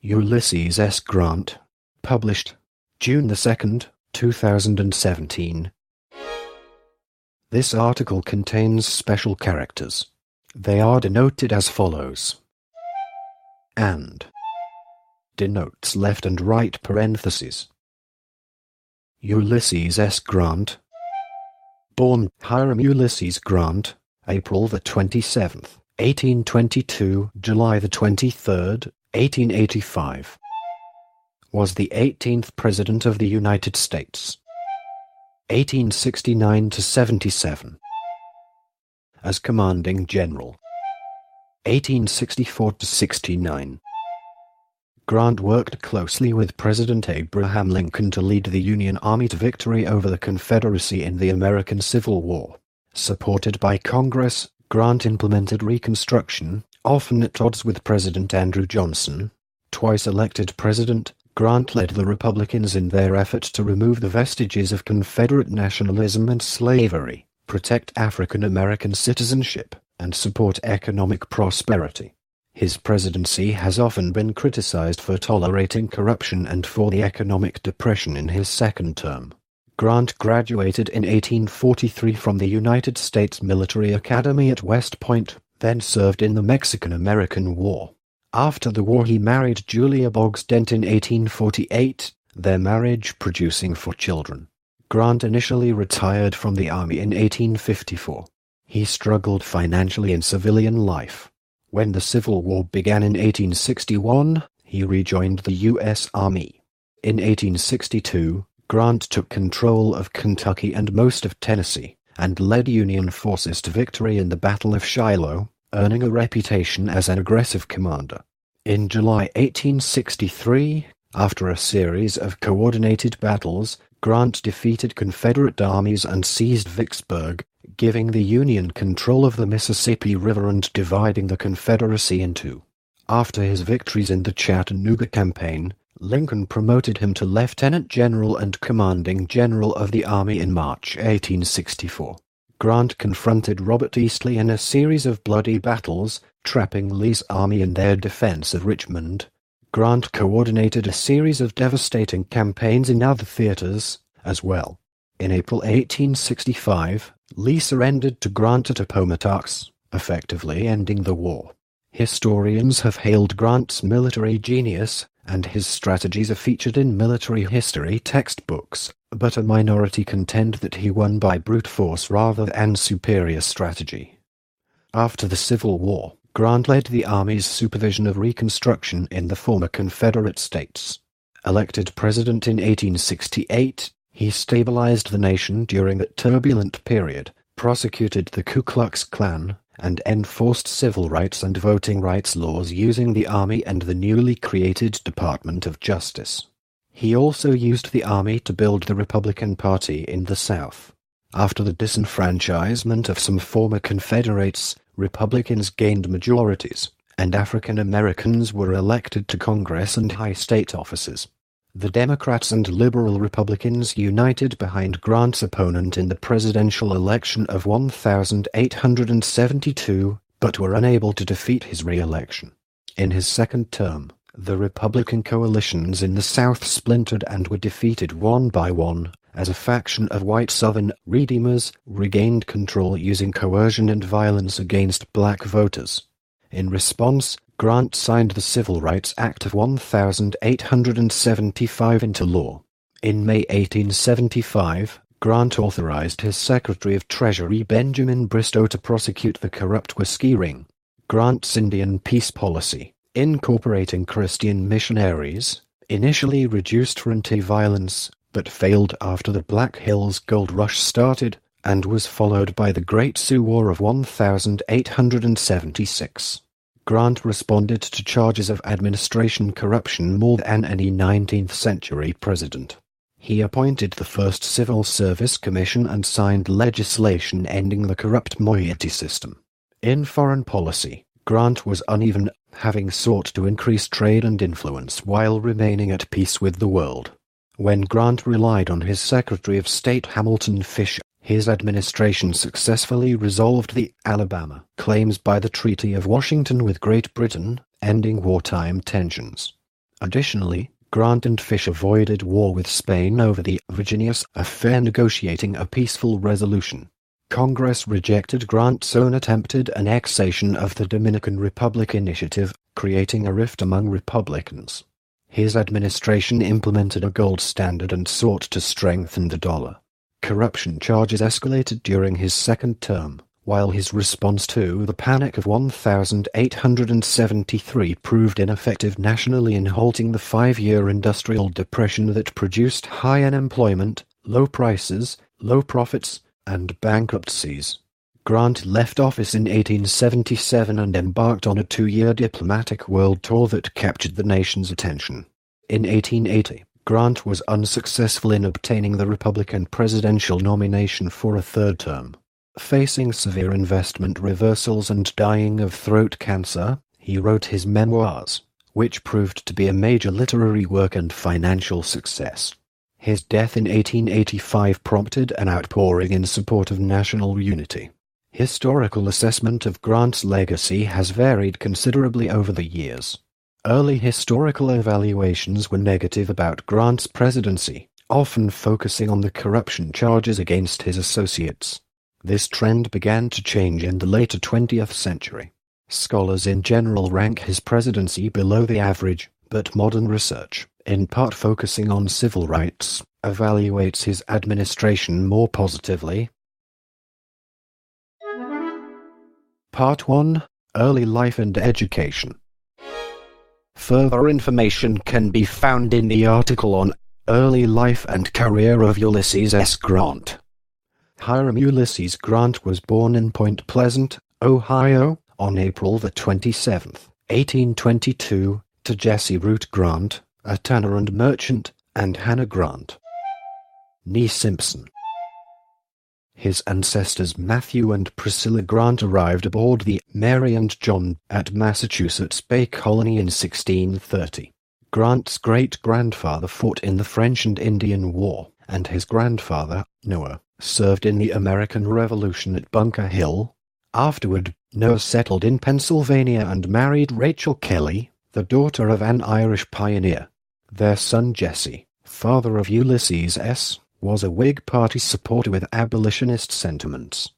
Ulysses S. Grant. Published June 2, 2017. This article contains special characters. They are denoted as follows. And denotes left and right parentheses. Ulysses S. Grant. Born Hiram Ulysses Grant, April 27, 1822, July 23, 1885. Was the 18th President of the United States. 1869 to 77. As Commanding General. 1864 to 69. Grant worked closely with President Abraham Lincoln to lead the Union Army to victory over the Confederacy in the American Civil War. Supported by Congress, Grant implemented Reconstruction, often at odds with President Andrew Johnson. Twice elected president, Grant led the Republicans in their effort to remove the vestiges of Confederate nationalism and slavery, protect African American citizenship, and support economic prosperity. His presidency has often been criticized for tolerating corruption and for the economic depression in his second term. Grant graduated in 1843 from the United States Military Academy at West Point, then served in the Mexican-American War. After the war he married Julia Boggs Dent in 1848, their marriage producing 4 children. Grant initially retired from the Army in 1854. He struggled financially in civilian life. When the Civil War began in 1861, he rejoined the U.S. Army. In 1862, Grant took control of Kentucky and most of Tennessee, and led Union forces to victory in the Battle of Shiloh, earning a reputation as an aggressive commander. In July 1863, after a series of coordinated battles, Grant defeated Confederate armies and seized Vicksburg, giving the Union control of the Mississippi River and dividing the Confederacy in two. After his victories in the Chattanooga Campaign, Lincoln promoted him to lieutenant general and commanding general of the Army in March 1864. Grant confronted Robert E. Lee in a series of bloody battles, trapping Lee's army in their defense of Richmond. Grant coordinated a series of devastating campaigns in other theaters, as well. In April 1865, Lee surrendered to Grant at Appomattox, effectively ending the war. Historians have hailed Grant's military genius, and his strategies are featured in military history textbooks, but a minority contend that he won by brute force rather than superior strategy. After the Civil War, Grant led the Army's supervision of Reconstruction in the former Confederate states. Elected president in 1868, he stabilized the nation during that turbulent period, prosecuted the Ku Klux Klan, and enforced civil rights and voting rights laws using the Army and the newly created Department of Justice. He also used the Army to build the Republican Party in the South. After the disenfranchisement of some former Confederates, Republicans gained majorities, and African Americans were elected to Congress and high state offices. The Democrats and liberal Republicans united behind Grant's opponent in the presidential election of 1872, but were unable to defeat his re-election. In his second term, the Republican coalitions in the South splintered and were defeated one by one, as a faction of white Southern Redeemers regained control using coercion and violence against black voters. In response, Grant signed the Civil Rights Act of 1875 into law. In May 1875, Grant authorized his Secretary of Treasury Benjamin Bristow to prosecute the corrupt whiskey ring. Grant's Indian peace policy, incorporating Christian missionaries, initially reduced frontier violence, but failed after the Black Hills Gold Rush started, and was followed by the Great Sioux War of 1876. Grant responded to charges of administration corruption more than any 19th-century president. He appointed the first Civil Service Commission and signed legislation ending the corrupt moiety system. In foreign policy, Grant was uneven, having sought to increase trade and influence while remaining at peace with the world. When Grant relied on his Secretary of State Hamilton Fisher, his administration successfully resolved the Alabama claims by the Treaty of Washington with Great Britain, ending wartime tensions. Additionally, Grant and Fish avoided war with Spain over the Virginius affair, negotiating a peaceful resolution. Congress rejected Grant's own attempted annexation of the Dominican Republic initiative, creating a rift among Republicans. His administration implemented a gold standard and sought to strengthen the dollar. Corruption charges escalated during his second term, while his response to the Panic of 1873 proved ineffective nationally in halting the 5-year industrial depression that produced high unemployment, low prices, low profits, and bankruptcies. Grant left office in 1877 and embarked on a 2-year diplomatic world tour that captured the nation's attention. In 1880, Grant was unsuccessful in obtaining the Republican presidential nomination for a third term. Facing severe investment reversals and dying of throat cancer, he wrote his memoirs, which proved to be a major literary work and financial success. His death in 1885 prompted an outpouring in support of national unity. Historical assessment of Grant's legacy has varied considerably over the years. Early historical evaluations were negative about Grant's presidency, often focusing on the corruption charges against his associates. This trend began to change in the later 20th century. Scholars in general rank his presidency below the average, but modern research, in part focusing on civil rights, evaluates his administration more positively. Part 1. Early Life and Education. Further information can be found in the article on Early Life and Career of Ulysses S. Grant. Hiram Ulysses Grant was born in Point Pleasant, Ohio, on April 27, 1822, to Jesse Root Grant, a tanner and merchant, and Hannah Grant, née Simpson. His ancestors Matthew and Priscilla Grant arrived aboard the Mary and John at Massachusetts Bay Colony in 1630. Grant's great-grandfather fought in the French and Indian War, and his grandfather, Noah, served in the American Revolution at Bunker Hill. Afterward, Noah settled in Pennsylvania and married Rachel Kelly, the daughter of an Irish pioneer. Their son Jesse, father of Ulysses S., was a Whig Party supporter with abolitionist sentiments.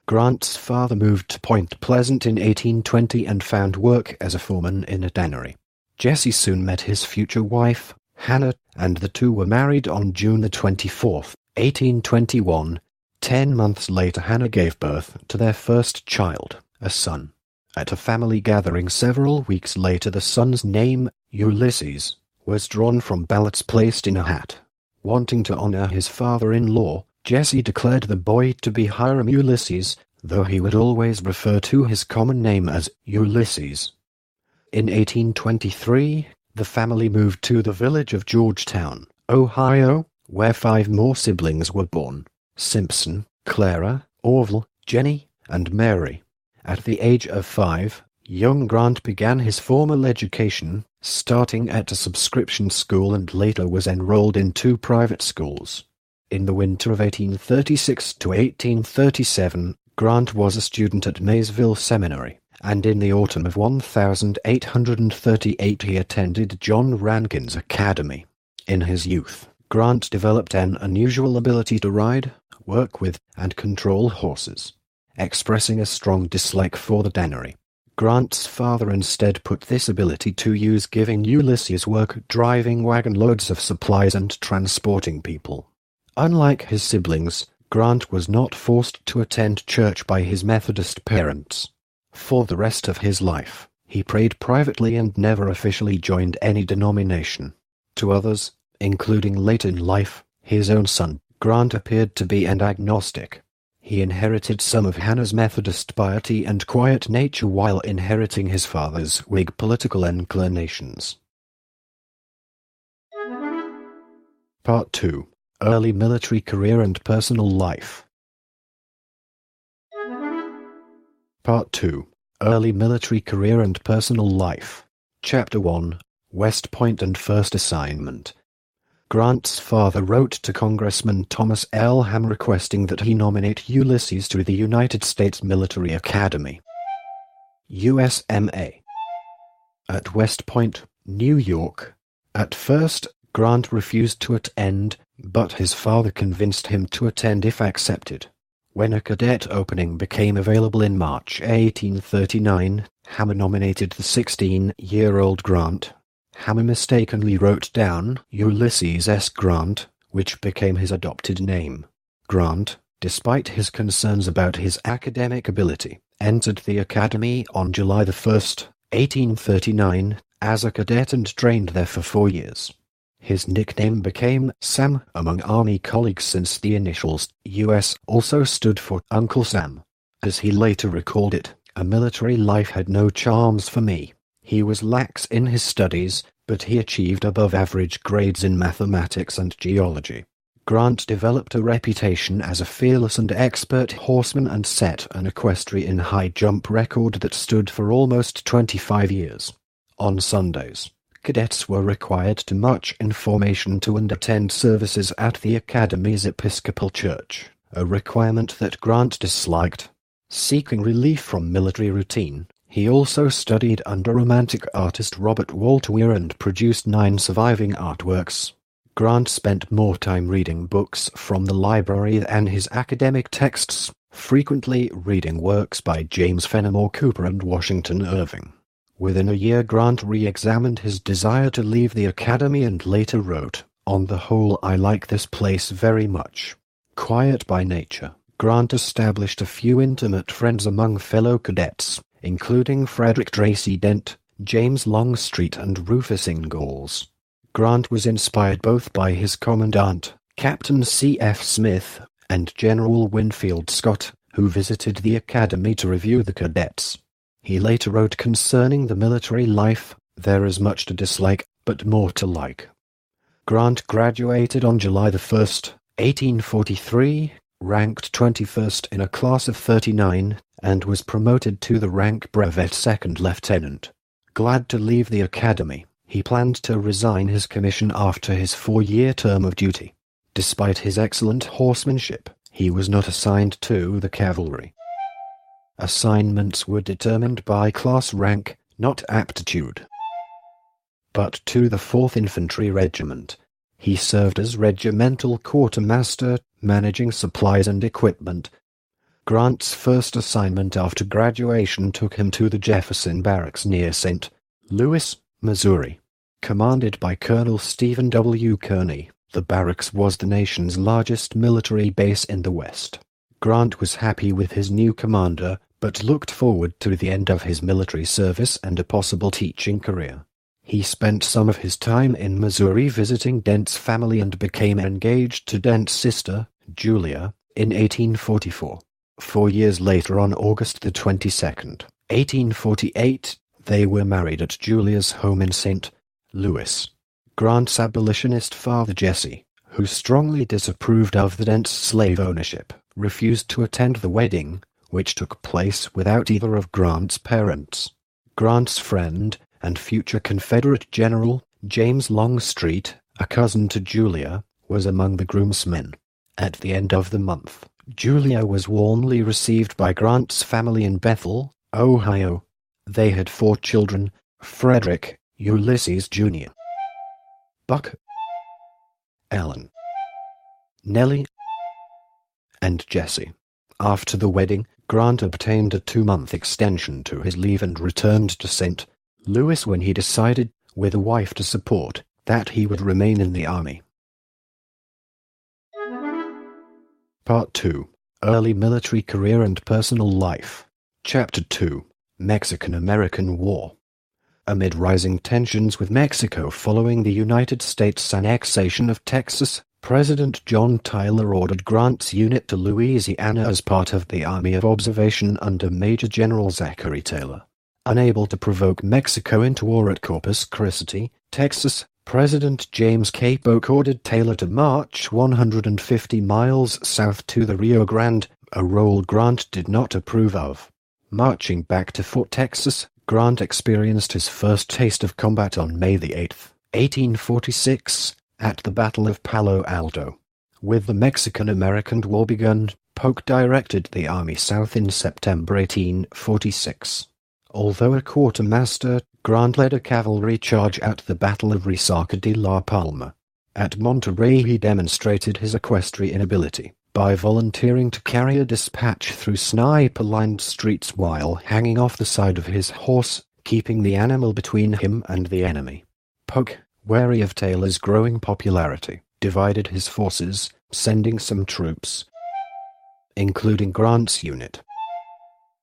Grant's father moved to Point Pleasant in 1820 and found work as a foreman in a tannery. Jesse soon met his future wife, Hannah, and the two were married on June 24, 1821. 10 months later, Hannah gave birth to their first child, a son. At a family gathering several weeks later, the son's name, Ulysses, was drawn from ballots placed in a hat. Wanting to honor his father-in-law, Jesse declared the boy to be Hiram Ulysses, though he would always refer to his common name as Ulysses. In 1823, the family moved to the village of Georgetown, Ohio, where 5 more siblings were born: Simpson, Clara, Orville, Jenny, and Mary. At the age of 5, young Grant began his formal education, starting at a subscription school and later was enrolled in 2 private schools. In the winter of 1836 to 1837, Grant was a student at Maysville Seminary, and in the autumn of 1838 he attended John Rankin's Academy. In his youth, Grant developed an unusual ability to ride, work with, and control horses, expressing a strong dislike for the tannery. Grant's father instead put this ability to use, giving Ulysses work driving wagon loads of supplies and transporting people. Unlike his siblings, Grant was not forced to attend church by his Methodist parents. For the rest of his life, he prayed privately and never officially joined any denomination. To others, including late in life, his own son, Grant appeared to be an agnostic. He inherited some of Hannah's Methodist piety and quiet nature while inheriting his father's Whig political inclinations. Part 2. Early military career and personal life. Part 2. Early military career and personal life. Chapter 1. West Point and First Assignment. Grant's father wrote to Congressman Thomas L. Ham requesting that he nominate Ulysses to the United States Military Academy, USMA, at West Point, New York. At first, Grant refused to attend, but his father convinced him to attend if accepted. When a cadet opening became available in March 1839, Hammer nominated the 16-year-old Grant. Hammer mistakenly wrote down Ulysses S. Grant, which became his adopted name. Grant, despite his concerns about his academic ability, entered the academy on July 1, 1839, as a cadet and trained there for 4 years. His nickname became Sam among Army colleagues since the initials US also stood for Uncle Sam. As he later recalled it, "A military life had no charms for me. He was lax in his studies, but he achieved above-average grades in mathematics and geology." Grant developed a reputation as a fearless and expert horseman and set an equestrian high jump record that stood for almost 25 years. On Sundays, cadets were required to march in formation to and attend services at the Academy's Episcopal Church, a requirement that Grant disliked. Seeking relief from military routine, he also studied under Romantic artist Robert Walt Weir and produced 9 surviving artworks. Grant spent more time reading books from the library than his academic texts, frequently reading works by James Fenimore Cooper and Washington Irving. Within a year, Grant re-examined his desire to leave the academy and later wrote, "On the whole, I like this place very much." Quiet by nature, Grant established a few intimate friends among fellow cadets, including Frederick Tracy Dent, James Longstreet, and Rufus Ingalls. Grant was inspired both by his commandant, Captain C.F. Smith, and General Winfield Scott, who visited the academy to review the cadets. He later wrote concerning the military life, "There is much to dislike, but more to like." Grant graduated on July 1, 1843, ranked 21st in a class of 39, and was promoted to the rank brevet second lieutenant. Glad to leave the academy, he planned to resign his commission after his 4-year term of duty. Despite his excellent horsemanship, he was not assigned to the cavalry. Assignments were determined by class rank, not aptitude. But to the 4th Infantry Regiment, he served as regimental quartermaster, managing supplies and equipment. Grant's first assignment after graduation took him to the Jefferson Barracks near St. Louis, Missouri. Commanded by Colonel Stephen W. Kearny, the barracks was the nation's largest military base in the West. Grant was happy with his new commander, but looked forward to the end of his military service and a possible teaching career. He spent some of his time in Missouri visiting Dent's family and became engaged to Dent's sister, Julia, in 1844. 4 years later, on August the 22nd, 1848, they were married at Julia's home in St. Louis. Grant's abolitionist father Jesse, who strongly disapproved of the Dent's slave ownership, refused to attend the wedding, which took place without either of Grant's parents. Grant's friend and future Confederate General, James Longstreet, a cousin to Julia, was among the groomsmen. At the end of the month, Julia was warmly received by Grant's family in Bethel, Ohio. They had 4 children: Frederick, Ulysses Jr., Buck, Ellen, Nellie, and Jesse. After the wedding, Grant obtained a 2-month extension to his leave and returned to St. Louis when he decided, with a wife to support, that he would remain in the Army. Part 2. Early Military Career and Personal Life. Chapter 2. Mexican-American War. Amid rising tensions with Mexico following the United States annexation of Texas, President John Tyler ordered Grant's unit to Louisiana as part of the Army of Observation under Major General Zachary Taylor. Unable to provoke Mexico into war at Corpus Christi, Texas, President James K. Polk ordered Taylor to march 150 miles south to the Rio Grande, a role Grant did not approve of. Marching back to Fort Texas, Grant experienced his first taste of combat on May 8, 1846, at the Battle of Palo Alto. With the Mexican-American War begun, Polk directed the army south in September 1846. Although a quartermaster, Grant led a cavalry charge at the Battle of Resaca de la Palma. At Monterey he demonstrated his equestrian ability by volunteering to carry a dispatch through sniper-lined streets while hanging off the side of his horse, keeping the animal between him and the enemy. Polk, wary of Taylor's growing popularity, divided his forces, sending some troops, including Grant's unit,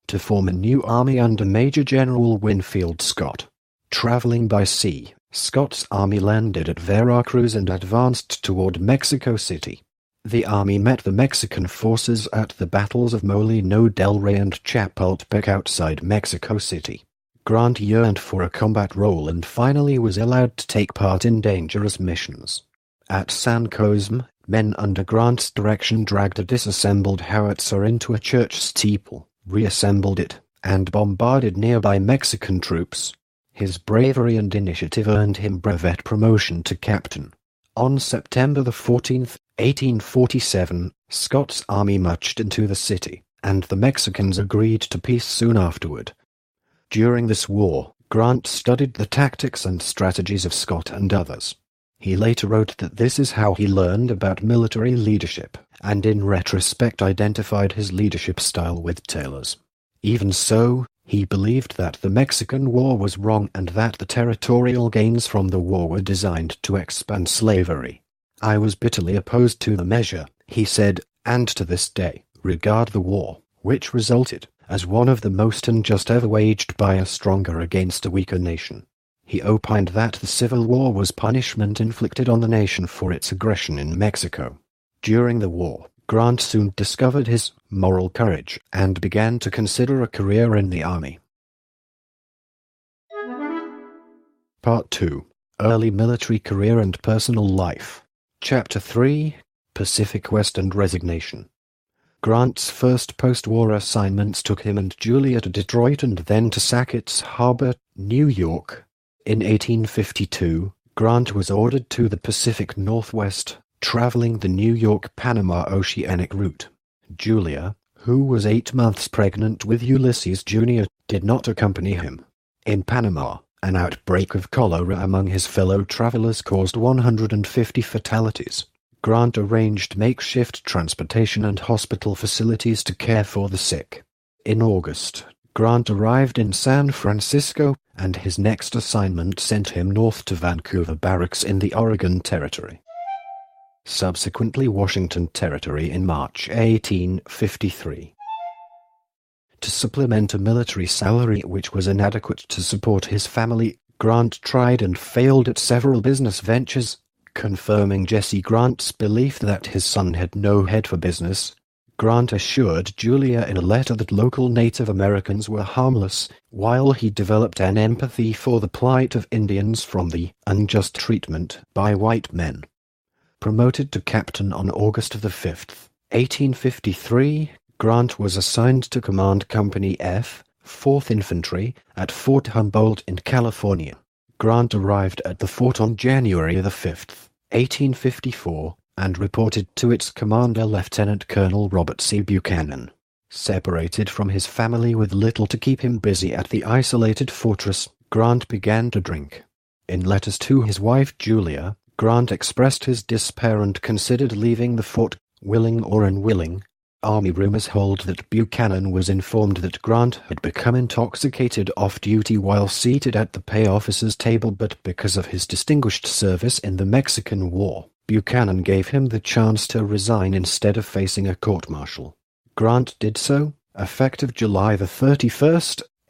to form a new army under Major General Winfield Scott. Traveling by sea, Scott's army landed at Veracruz and advanced toward Mexico City. The army met the Mexican forces at the battles of Molino del Rey and Chapultepec outside Mexico City. Grant yearned for a combat role and finally was allowed to take part in dangerous missions. At San Cosme, men under Grant's direction dragged a disassembled howitzer into a church steeple, reassembled it, and bombarded nearby Mexican troops. His bravery and initiative earned him brevet promotion to captain. On September 14, 1847, Scott's army marched into the city, and the Mexicans agreed to peace soon afterward. During this war, Grant studied the tactics and strategies of Scott and others. He later wrote that this is how he learned about military leadership, and in retrospect identified his leadership style with Taylor's. Even so, he believed that the Mexican War was wrong and that the territorial gains from the war were designed to expand slavery. "I was bitterly opposed to the measure," he said, "and to this day regard the war, which resulted, as one of the most unjust ever waged by a stronger against a weaker nation." He opined that the Civil War was punishment inflicted on the nation for its aggression in Mexico. During the war, Grant soon discovered his moral courage and began to consider a career in the army. Part 2. Early military career and personal life. Chapter 3. Pacific West and Resignation. Grant's first post-war assignments took him and Julia to Detroit and then to Sackett's Harbor, New York. In 1852, Grant was ordered to the Pacific Northwest, traveling the New York-Panama oceanic route. Julia, who was 8 months pregnant with Ulysses Jr., did not accompany him. In Panama, an outbreak of cholera among his fellow travelers caused 150 fatalities. Grant arranged makeshift transportation and hospital facilities to care for the sick. In August, Grant arrived in San Francisco, and his next assignment sent him north to Vancouver Barracks in the Oregon Territory. Subsequently Washington Territory in March 1853. To supplement a military salary which was inadequate to support his family, Grant tried and failed at several business ventures, confirming Jesse Grant's belief that his son had no head for business. Grant assured Julia in a letter that local Native Americans were harmless, while he developed an empathy for the plight of Indians from the unjust treatment by white men. Promoted to captain on August 5, 1853, Grant was assigned to command Company F, 4th Infantry, at Fort Humboldt in California. Grant arrived at the fort on January 5, 1854, and reported to its commander Lieutenant Colonel Robert C. Buchanan. Separated from his family with little to keep him busy at the isolated fortress, Grant began to drink. In letters to his wife Julia, Grant expressed his despair and considered leaving the fort, willing or unwilling. Army rumors hold that Buchanan was informed that Grant had become intoxicated off-duty while seated at the pay officer's table, but because of his distinguished service in the Mexican War, Buchanan gave him the chance to resign instead of facing a court-martial. Grant did so, effective July 31,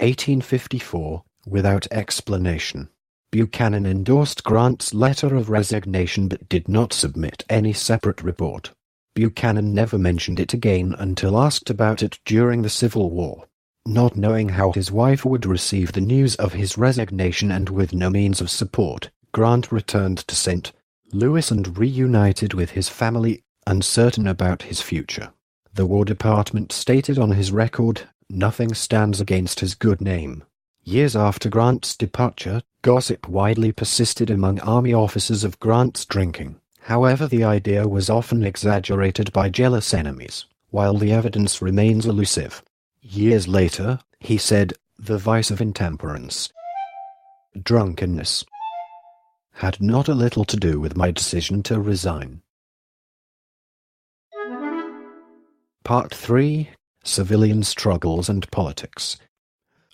1854, without explanation. Buchanan endorsed Grant's letter of resignation but did not submit any separate report. Buchanan never mentioned it again until asked about it during the Civil War. Not knowing how his wife would receive the news of his resignation and with no means of support, Grant returned to St. Louis and reunited with his family, uncertain about his future. The War Department stated on his record, "Nothing stands against his good name." Years after Grant's departure, gossip widely persisted among Army officers of Grant's drinking. However, the idea was often exaggerated by jealous enemies, while the evidence remains elusive. Years later, he said, "The vice of intemperance drunkenness had not a little to do with my decision to resign. Part 3. Civilian Struggles and Politics.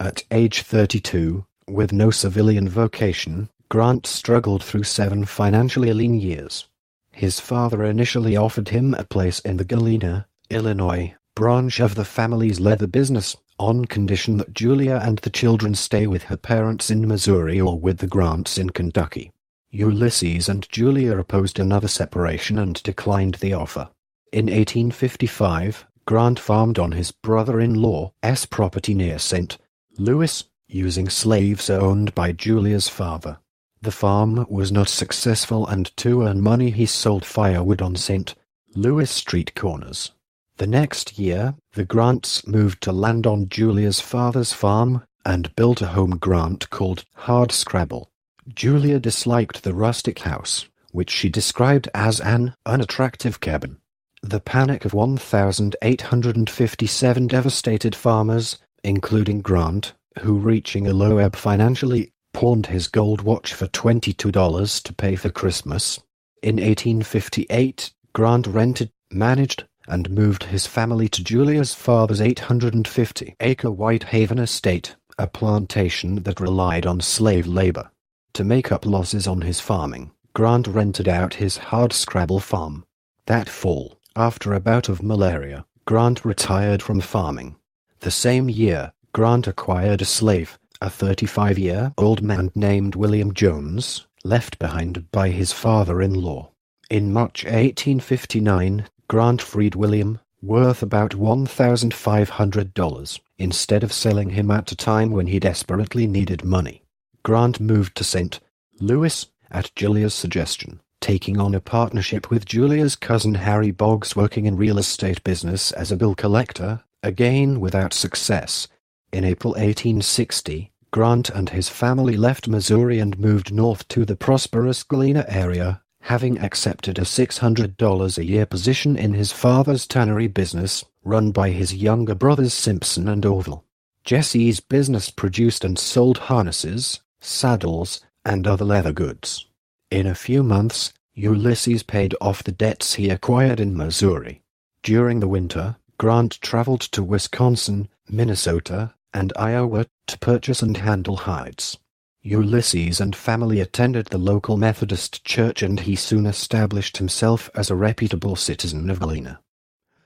At age 32, with no civilian vocation, Grant struggled through 7 financially lean years. His father initially offered him a place in the Galena, Illinois, branch of the family's leather business, on condition that Julia and the children stay with her parents in Missouri or with the Grants in Kentucky. Ulysses and Julia opposed another separation and declined the offer. In 1855, Grant farmed on his brother-in-law's property near St. Louis, using slaves owned by Julia's father. The farm was not successful, and to earn money he sold firewood on St. Louis street corners. The next year, the Grants moved to land on Julia's father's farm and built a home Grant called Hardscrabble. Julia disliked the rustic house, which she described as an unattractive cabin. The panic of 1,857 devastated farmers, including Grant, who, reaching a low ebb financially, pawned his gold watch for $22 to pay for Christmas. In 1858, Grant rented, managed, and moved his family to Julia's father's 850-acre Whitehaven estate, a plantation that relied on slave labor. To make up losses on his farming, Grant rented out his Hardscrabble farm. That fall, after a bout of malaria, Grant retired from farming. The same year, Grant acquired a slave, a 35-year-old man named William Jones, left behind by his father-in-law. In March 1859, Grant freed William, worth about $1,500, instead of selling him at a time when he desperately needed money. Grant moved to St. Louis, at Julia's suggestion, taking on a partnership with Julia's cousin Harry Boggs, working in real estate business as a bill collector, again without success. In April 1860, Grant and his family left Missouri and moved north to the prosperous Galena area, having accepted a $600 a year position in his father's tannery business, run by his younger brothers Simpson and Orville. Jesse's business produced and sold harnesses, saddles, and other leather goods. In a few months, Ulysses paid off the debts he acquired in Missouri. During the winter, Grant traveled to Wisconsin, Minnesota, and Iowa to purchase and handle hides. Ulysses and family attended the local Methodist church, and he soon established himself as a reputable citizen of Galena.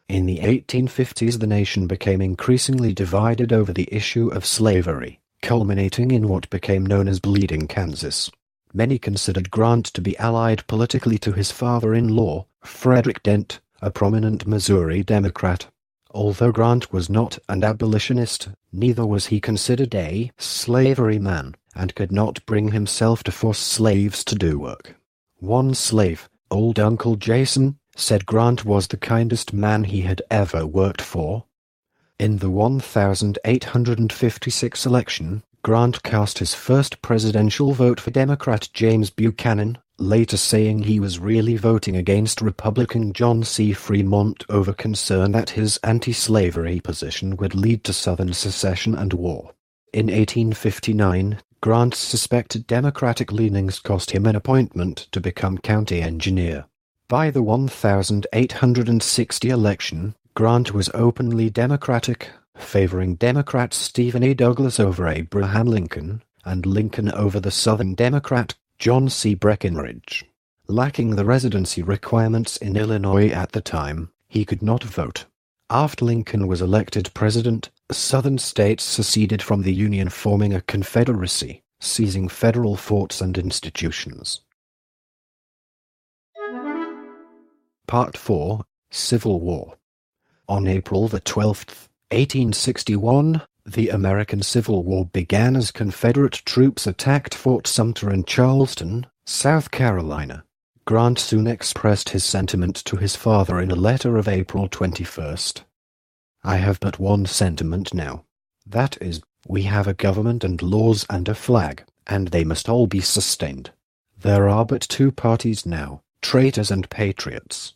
In the 1850s, the nation became increasingly divided over the issue of slavery, culminating in what became known as Bleeding Kansas. Many considered Grant to be allied politically to his father-in-law, Frederick Dent, a prominent Missouri Democrat. Although Grant was not an abolitionist, neither was he considered a slavery man, and could not bring himself to force slaves to do work. One slave, old Uncle Jason, said Grant was the kindest man he had ever worked for. In the 1856 election, Grant cast his first presidential vote for Democrat James Buchanan, later saying he was really voting against Republican John C. Fremont over concern that his anti-slavery position would lead to Southern secession and war. In 1859, Grant's suspected Democratic leanings cost him an appointment to become county engineer. By the 1860 election, Grant was openly Democratic, favoring Democrat Stephen A. Douglas over Abraham Lincoln, and Lincoln over the Southern Democrat John C. Breckinridge. Lacking the residency requirements in Illinois at the time, he could not vote. After Lincoln was elected president, Southern states seceded from the Union, forming a Confederacy, seizing federal forts and institutions. Part 4. Civil War. On April 12, 1861, the American Civil War began as Confederate troops attacked Fort Sumter and Charleston, South Carolina. Grant soon expressed his sentiment to his father in a letter of April 21st. "I have but one sentiment now. That is, we have a government and laws and a flag, and they must all be sustained. There are but two parties now, traitors and patriots."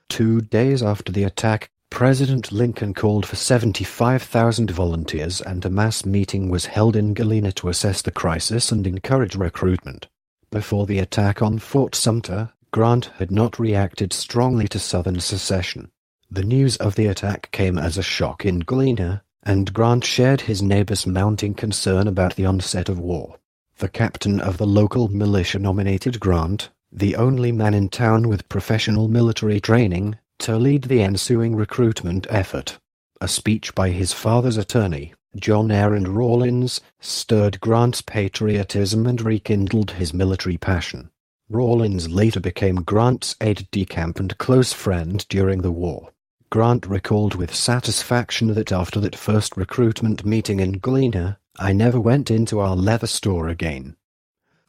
2 days after the attack, President Lincoln called for 75,000 volunteers, and a mass meeting was held in Galena to assess the crisis and encourage recruitment. Before the attack on Fort Sumter, Grant had not reacted strongly to Southern secession. The news of the attack came as a shock in Galena, and Grant shared his neighbors' mounting concern about the onset of war. The captain of the local militia nominated Grant, the only man in town with professional military training, to lead the ensuing recruitment effort. A speech by his father's attorney, John Aaron Rawlins, stirred Grant's patriotism and rekindled his military passion. Rawlins later became Grant's aide-de-camp and close friend during the war. Grant recalled with satisfaction that after that first recruitment meeting in Galena, "I never went into our leather store again."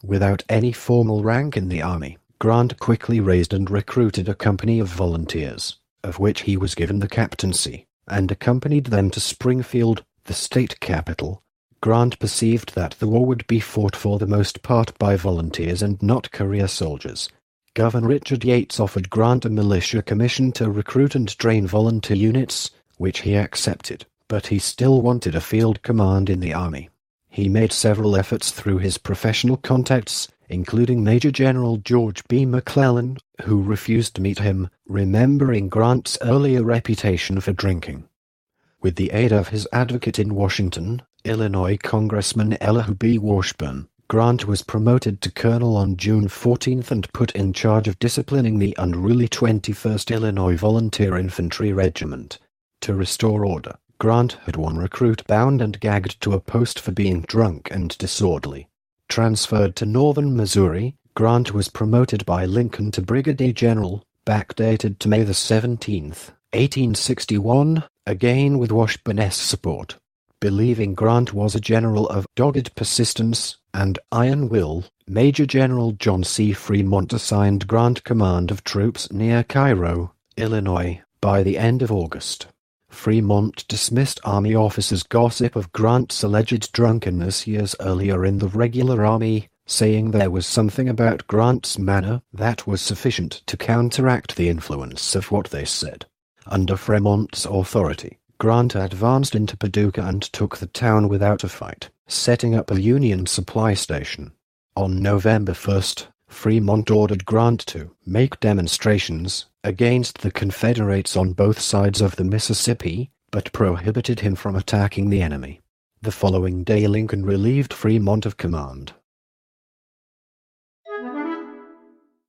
Without any formal rank in the army, Grant quickly raised and recruited a company of volunteers, of which he was given the captaincy, and accompanied them to Springfield, the state capital. Grant perceived that the war would be fought for the most part by volunteers and not career soldiers. Governor Richard Yates offered Grant a militia commission to recruit and train volunteer units, which he accepted, but he still wanted a field command in the army. He made several efforts through his professional contacts, including Major General George B. McClellan, who refused to meet him, remembering Grant's earlier reputation for drinking. With the aid of his advocate in Washington, Illinois Congressman Elihu B. Washburn, Grant was promoted to colonel on June 14th and put in charge of disciplining the unruly 21st Illinois Volunteer Infantry Regiment. To restore order, Grant had one recruit bound and gagged to a post for being drunk and disorderly. Transferred to northern Missouri, Grant was promoted by Lincoln to brigadier general, backdated to May 17th, 1861, again with Washburn's support. Believing Grant was a general of dogged persistence and iron will, Major General John C. Fremont assigned Grant command of troops near Cairo, Illinois, by the end of August. Fremont dismissed Army officers' gossip of Grant's alleged drunkenness years earlier in the regular army, saying there was something about Grant's manner that was sufficient to counteract the influence of what they said. Under Fremont's authority, Grant advanced into Paducah and took the town without a fight, setting up a Union supply station. On November 1st, Fremont ordered Grant to make demonstrations against the Confederates on both sides of the Mississippi, but prohibited him from attacking the enemy. The following day Lincoln relieved Fremont of command.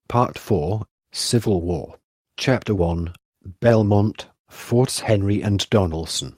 Part 4, Civil War. Chapter 1, Belmont, Forts Henry and Donelson.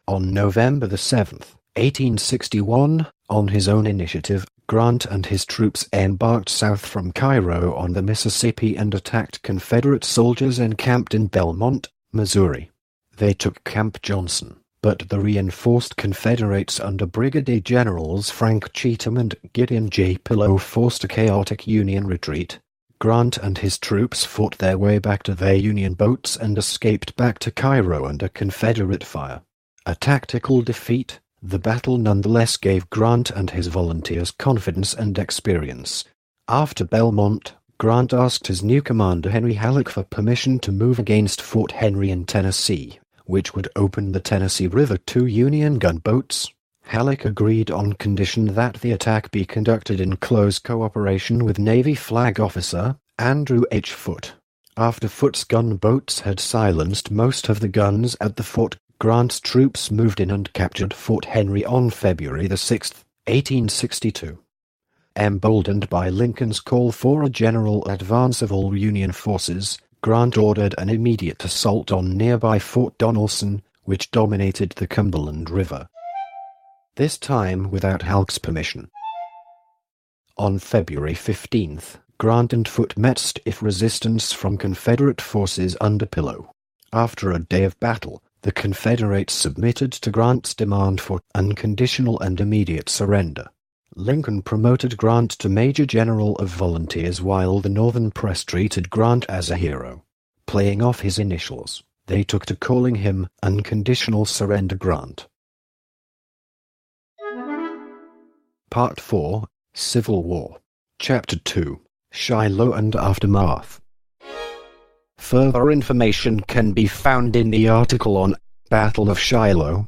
On November 7th, 1861, on his own initiative, Grant and his troops embarked south from Cairo on the Mississippi and attacked Confederate soldiers encamped in Belmont, Missouri. They took Camp Johnson, but the reinforced Confederates under Brigadier Generals Frank Cheatham and Gideon J. Pillow forced a chaotic Union retreat. Grant and his troops fought their way back to their Union boats and escaped back to Cairo under Confederate fire. A tactical defeat, the battle nonetheless gave Grant and his volunteers confidence and experience. After Belmont, Grant asked his new commander Henry Halleck for permission to move against Fort Henry in Tennessee, which would open the Tennessee River to Union gunboats. Halleck agreed on condition that the attack be conducted in close cooperation with Navy flag officer Andrew H. Foote. After Foote's gunboats had silenced most of the guns at the fort, Grant's troops moved in and captured Fort Henry on February 6, 1862. Emboldened by Lincoln's call for a general advance of all Union forces, Grant ordered an immediate assault on nearby Fort Donelson, which dominated the Cumberland River. This time without Halleck's permission. On February 15th, Grant and Foote met stiff resistance from Confederate forces under Pillow. After a day of battle, the Confederates submitted to Grant's demand for unconditional and immediate surrender. Lincoln promoted Grant to Major General of Volunteers while the Northern press treated Grant as a hero. Playing off his initials, they took to calling him Unconditional Surrender Grant. Part 4, Civil War. Chapter 2, Shiloh and Aftermath. Further information can be found in the article on Battle of Shiloh.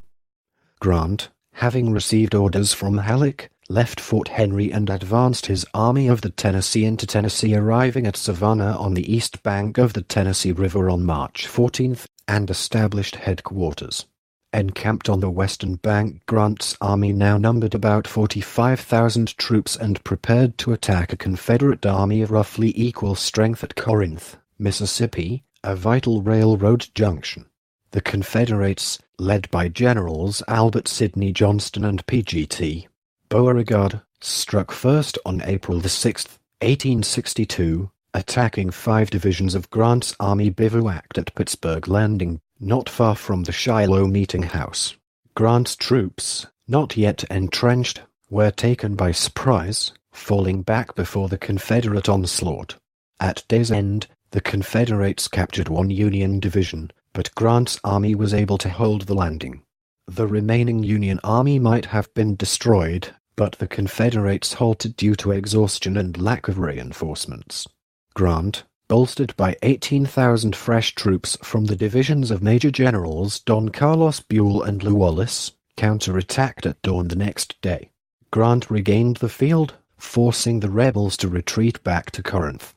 Grant, having received orders from Halleck, left Fort Henry and advanced his Army of the Tennessee into Tennessee, arriving at Savannah on the east bank of the Tennessee River on March 14, and established headquarters. Encamped on the western bank, Grant's army now numbered about 45,000 troops and prepared to attack a Confederate army of roughly equal strength at Corinth, Mississippi, a vital railroad junction. The Confederates, led by Generals Albert Sidney Johnston and P.G.T. Beauregard, struck first on April 6, 1862, attacking 5 divisions of Grant's army bivouacked at Pittsburgh Landing, not far from the Shiloh meeting house. Grant's troops, not yet entrenched, were taken by surprise, falling back before the Confederate onslaught. At day's end, the Confederates captured 1 Union division, but Grant's army was able to hold the landing. The remaining Union army might have been destroyed, but the Confederates halted due to exhaustion and lack of reinforcements. Grant, bolstered by 18,000 fresh troops from the divisions of Major Generals Don Carlos Buell and Lew Wallace, counterattacked at dawn the next day. Grant regained the field, forcing the rebels to retreat back to Corinth.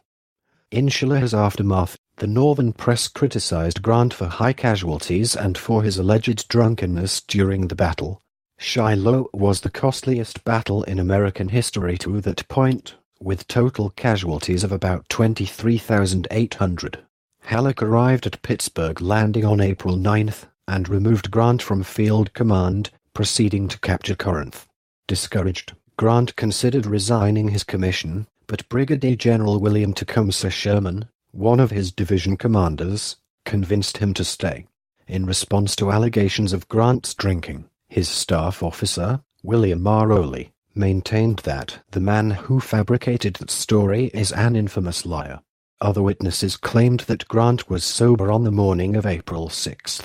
In Shiloh's aftermath, the Northern press criticized Grant for high casualties and for his alleged drunkenness during the battle. Shiloh was the costliest battle in American history to that point, with total casualties of about 23,800. Halleck arrived at Pittsburgh Landing on April 9 and removed Grant from field command, proceeding to capture Corinth. Discouraged, Grant considered resigning his commission, but Brigadier General William Tecumseh Sherman, one of his division commanders, convinced him to stay. In response to allegations of Grant's drinking, his staff officer, William R. Oley, maintained that the man who fabricated that story is an infamous liar. Other witnesses claimed that Grant was sober on the morning of April 6.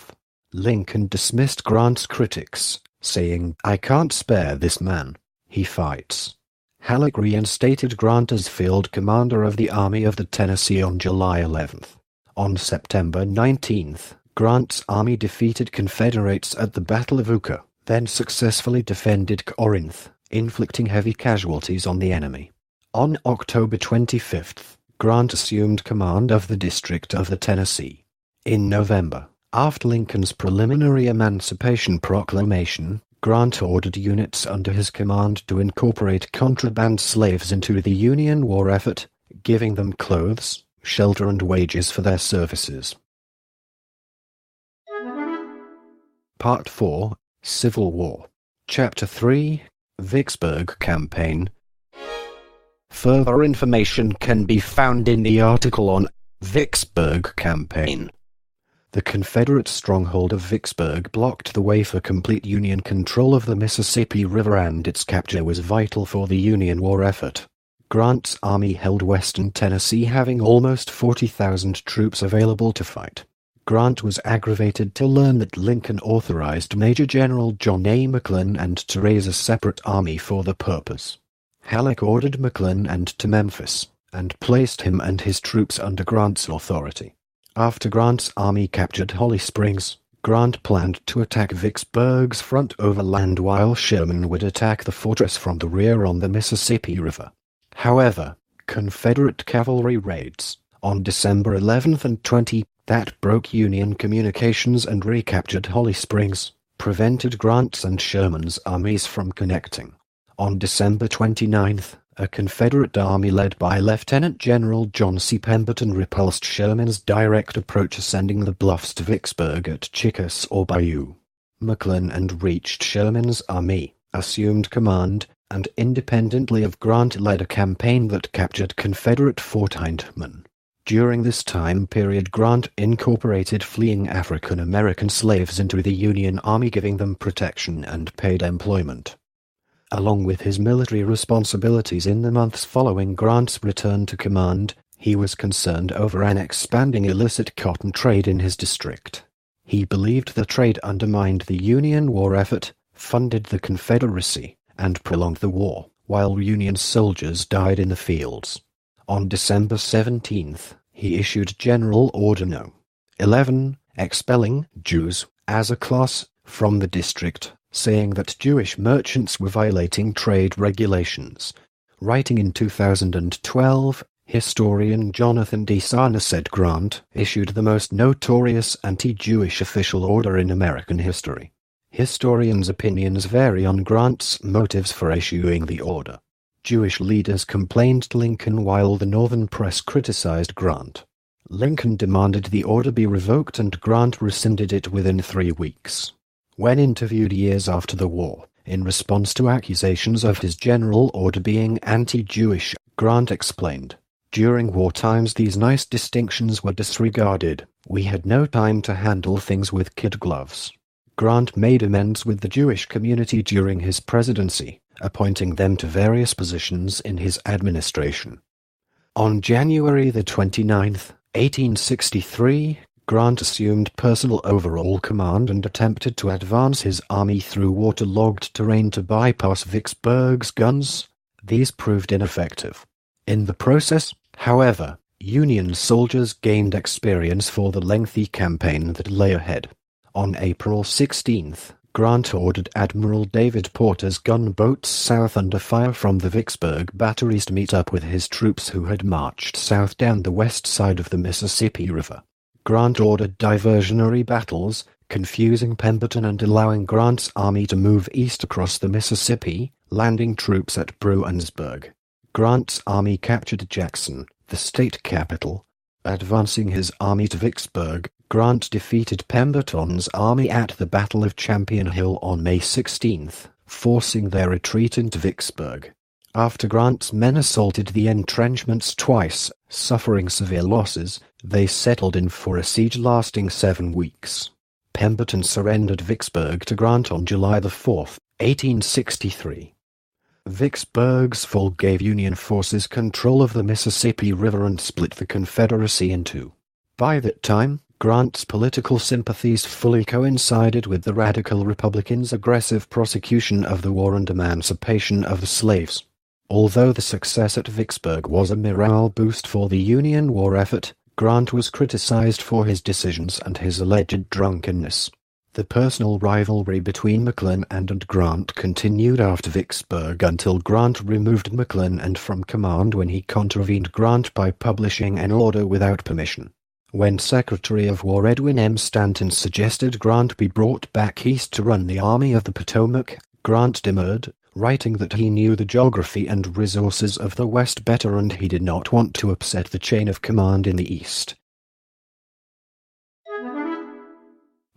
Lincoln dismissed Grant's critics, saying, "I can't spare this man. He fights." Halleck reinstated Grant as field commander of the Army of the Tennessee on July 11. On September 19, Grant's army defeated Confederates at the Battle of Uka, then successfully defended Corinth, inflicting heavy casualties on the enemy. On October 25, Grant assumed command of the District of the Tennessee. In November, after Lincoln's preliminary Emancipation Proclamation, Grant ordered units under his command to incorporate contraband slaves into the Union war effort, giving them clothes, shelter, and wages for their services. Part 4, Civil War. Chapter 3, Vicksburg Campaign. Further information can be found in the article on Vicksburg Campaign. The Confederate stronghold of Vicksburg blocked the way for complete Union control of the Mississippi River, and its capture was vital for the Union war effort. Grant's army held western Tennessee, having almost 40,000 troops available to fight. Grant was aggravated to learn that Lincoln authorized Major General John A. McClellan and to raise a separate army for the purpose. Halleck ordered McClellan and to Memphis, and placed him and his troops under Grant's authority. After Grant's army captured Holly Springs, Grant planned to attack Vicksburg's front overland while Sherman would attack the fortress from the rear on the Mississippi River. However, Confederate cavalry raids, on December 11 and 20, that broke Union communications and recaptured Holly Springs, prevented Grant's and Sherman's armies from connecting. On December 29, a Confederate army led by Lieutenant General John C. Pemberton repulsed Sherman's direct approach, ascending the bluffs to Vicksburg at Chickasaw Bayou. McClellan and reached Sherman's army, assumed command, and independently of Grant led a campaign that captured Confederate Fort Hindman. During this time period, Grant incorporated fleeing African American slaves into the Union Army, giving them protection and paid employment. Along with his military responsibilities in the months following Grant's return to command, he was concerned over an expanding illicit cotton trade in his district. He believed the trade undermined the Union war effort, funded the Confederacy, and prolonged the war, while Union soldiers died in the fields. On December 17, he issued General Order No. 11, expelling Jews, as a class, from the district, saying that Jewish merchants were violating trade regulations. Writing in 2012, historian Jonathan D. Sarna said Grant issued the most notorious anti-Jewish official order in American history. Historians' opinions vary on Grant's motives for issuing the order. Jewish leaders complained to Lincoln while the Northern press criticized Grant. Lincoln demanded the order be revoked and Grant rescinded it within 3 weeks. When interviewed years after the war, in response to accusations of his general order being anti-Jewish, Grant explained, "During war times these nice distinctions were disregarded. We had no time to handle things with kid gloves." Grant made amends with the Jewish community during his presidency, appointing them to various positions in his administration. On January 29, 1863, Grant assumed personal overall command and attempted to advance his army through waterlogged terrain to bypass Vicksburg's guns. These proved ineffective. In the process, however, Union soldiers gained experience for the lengthy campaign that lay ahead. On April 16, Grant ordered Admiral David Porter's gunboats south under fire from the Vicksburg batteries to meet up with his troops who had marched south down the west side of the Mississippi River. Grant ordered diversionary battles, confusing Pemberton and allowing Grant's army to move east across the Mississippi, landing troops at Bruinsburg. Grant's army captured Jackson, the state capital. Advancing his army to Vicksburg, Grant defeated Pemberton's army at the Battle of Champion Hill on May 16, forcing their retreat into Vicksburg. After Grant's men assaulted the entrenchments twice, suffering severe losses, they settled in for a siege lasting 7 weeks. Pemberton surrendered Vicksburg to Grant on July 4, 1863. Vicksburg's fall gave Union forces control of the Mississippi River and split the Confederacy in two. By that time, Grant's political sympathies fully coincided with the radical Republicans' aggressive prosecution of the war and emancipation of the slaves. Although the success at Vicksburg was a morale boost for the Union war effort, Grant was criticized for his decisions and his alleged drunkenness. The personal rivalry between McClellan and Grant continued after Vicksburg until Grant removed McClellan from command when he contravened Grant by publishing an order without permission. When Secretary of War Edwin M. Stanton suggested Grant be brought back east to run the Army of the Potomac, Grant demurred, writing that he knew the geography and resources of the West better and he did not want to upset the chain of command in the East.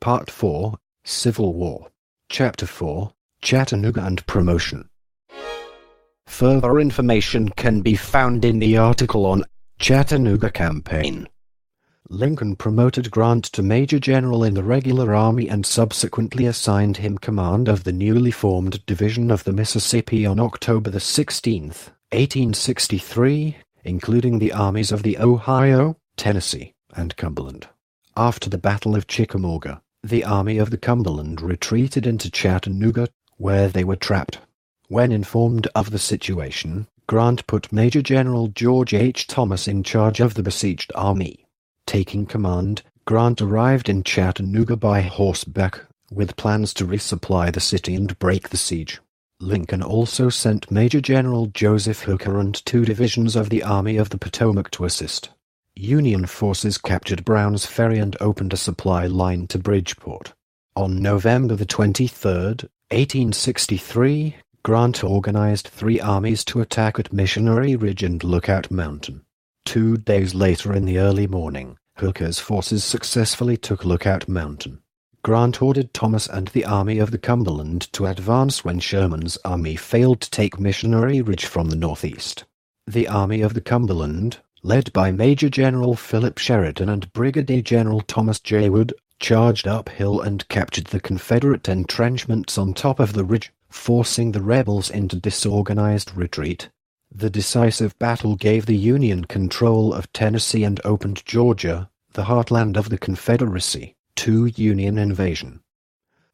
Part 4, Civil War. Chapter 4, Chattanooga and Promotion. Further information can be found in the article on Chattanooga Campaign. Lincoln promoted Grant to Major General in the regular army and subsequently assigned him command of the newly formed Division of the Mississippi on October 16, 1863, including the armies of the Ohio, Tennessee, and Cumberland. After the Battle of Chickamauga, the Army of the Cumberland retreated into Chattanooga, where they were trapped. When informed of the situation, Grant put Major General George H. Thomas in charge of the besieged army. Taking command, Grant arrived in Chattanooga by horseback, with plans to resupply the city and break the siege. Lincoln also sent Major General Joseph Hooker and 2 divisions of the Army of the Potomac to assist. Union forces captured Brown's Ferry and opened a supply line to Bridgeport. On November 23, 1863, Grant organized 3 armies to attack at Missionary Ridge and Lookout Mountain. 2 days later in the early morning, Hooker's forces successfully took Lookout Mountain. Grant ordered Thomas and the Army of the Cumberland to advance when Sherman's army failed to take Missionary Ridge from the northeast. The Army of the Cumberland, led by Major General Philip Sheridan and Brigadier General Thomas J. Wood, charged uphill and captured the Confederate entrenchments on top of the ridge, forcing the rebels into disorganized retreat. The decisive battle gave the Union control of Tennessee and opened Georgia, the heartland of the Confederacy, to Union invasion.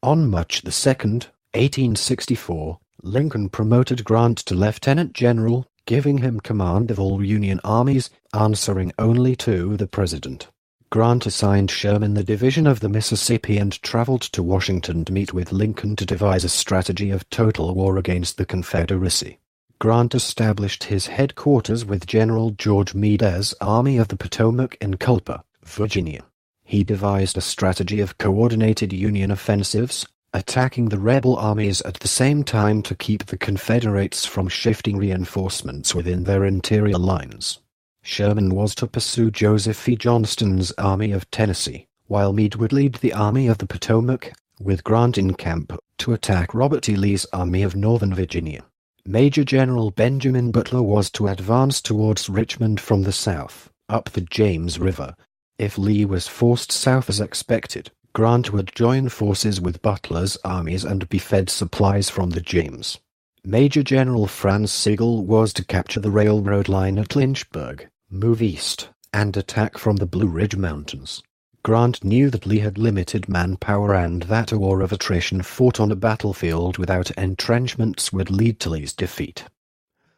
On March 2, 1864, Lincoln promoted Grant to Lieutenant General, giving him command of all Union armies, answering only to the President. Grant assigned Sherman the division of the Mississippi and traveled to Washington to meet with Lincoln to devise a strategy of total war against the Confederacy. Grant established his headquarters with General George Meade's Army of the Potomac in Culper, Virginia. He devised a strategy of coordinated Union offensives, attacking the rebel armies at the same time to keep the Confederates from shifting reinforcements within their interior lines. Sherman was to pursue Joseph E. Johnston's Army of Tennessee, while Meade would lead the Army of the Potomac, with Grant in camp, to attack Robert E. Lee's Army of Northern Virginia. Major General Benjamin Butler was to advance towards Richmond from the south, up the James River. If Lee was forced south as expected, Grant would join forces with Butler's armies and be fed supplies from the James. Major General Franz Sigel was to capture the railroad line at Lynchburg, move east, and attack from the Blue Ridge Mountains. Grant knew that Lee had limited manpower and that a war of attrition fought on a battlefield without entrenchments would lead to Lee's defeat.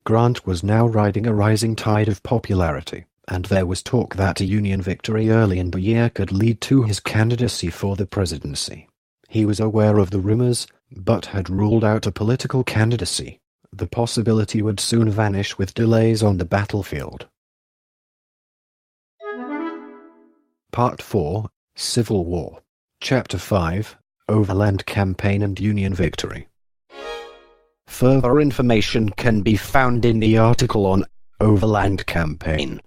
Grant was now riding a rising tide of popularity, and there was talk that a Union victory early in the year could lead to his candidacy for the presidency. He was aware of the rumors, but had ruled out a political candidacy. The possibility would soon vanish with delays on the battlefield. Part 4, Civil War. Chapter 5, Overland Campaign and Union Victory. Further information can be found in the article on Overland Campaign.